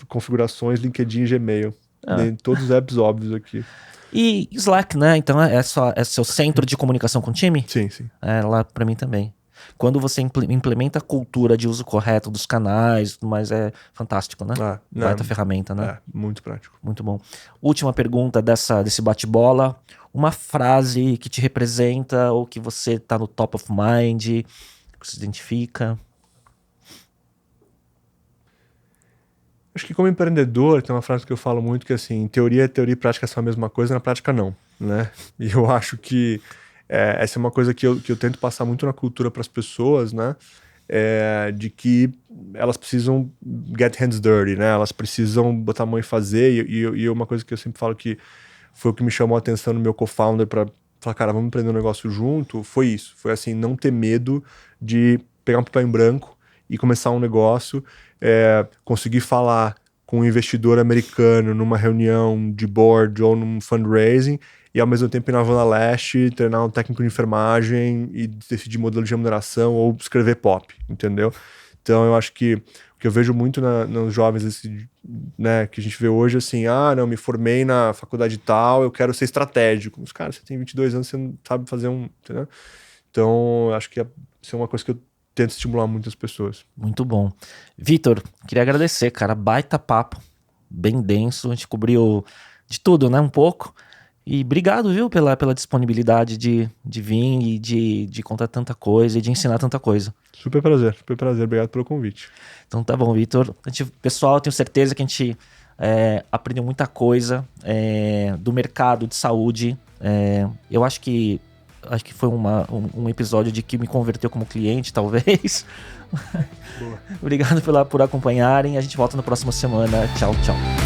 configurações, LinkedIn e Gmail. Tem todos os apps óbvios aqui. E Slack, né? Então é seu centro de comunicação com o time? Sim. Lá pra mim também. Quando você implementa a cultura de uso correto dos canais, mas é fantástico, né? Baita ferramenta, né? Muito prático. Muito bom. Última pergunta desse bate-bola. Uma frase que te representa ou que você tá no top of mind, que se identifica? Acho que como empreendedor, tem uma frase que eu falo muito que assim, em teoria e prática são a mesma coisa, na prática não, né? E eu acho que essa é uma coisa que eu tento passar muito na cultura para as pessoas, né? De que elas precisam get hands dirty, né? Elas precisam botar a mão e fazer. E uma coisa que eu sempre falo que foi o que me chamou a atenção no meu co-founder para falar, cara, vamos empreender um negócio junto, foi isso. Foi assim, não ter medo de pegar um papel em branco e começar um negócio, conseguir falar com um investidor americano numa reunião de board ou num fundraising e ao mesmo tempo ir na Havana Leste, treinar um técnico de enfermagem e decidir modelo de remuneração ou escrever pop, entendeu? Então eu acho que o que eu vejo muito nos jovens, né, que a gente vê hoje, assim, não, me formei na faculdade tal, eu quero ser estratégico. Mas, cara, você tem 22 anos, você não sabe fazer entendeu? Então eu acho que isso é uma coisa que eu tento estimular muitas pessoas. Muito bom. Vitor, queria agradecer, cara. Baita papo, bem denso. A gente cobriu de tudo, né? Um pouco. E obrigado, viu, pela disponibilidade de vir e de contar tanta coisa e de ensinar tanta coisa. Super prazer. Obrigado pelo convite. Então tá bom, Vitor. Pessoal, eu tenho certeza que a gente aprendeu muita coisa do mercado de saúde. Eu acho que foi um episódio de que me converteu como cliente, talvez. Boa. Obrigado por acompanharem. A gente volta na próxima semana. Tchau, tchau.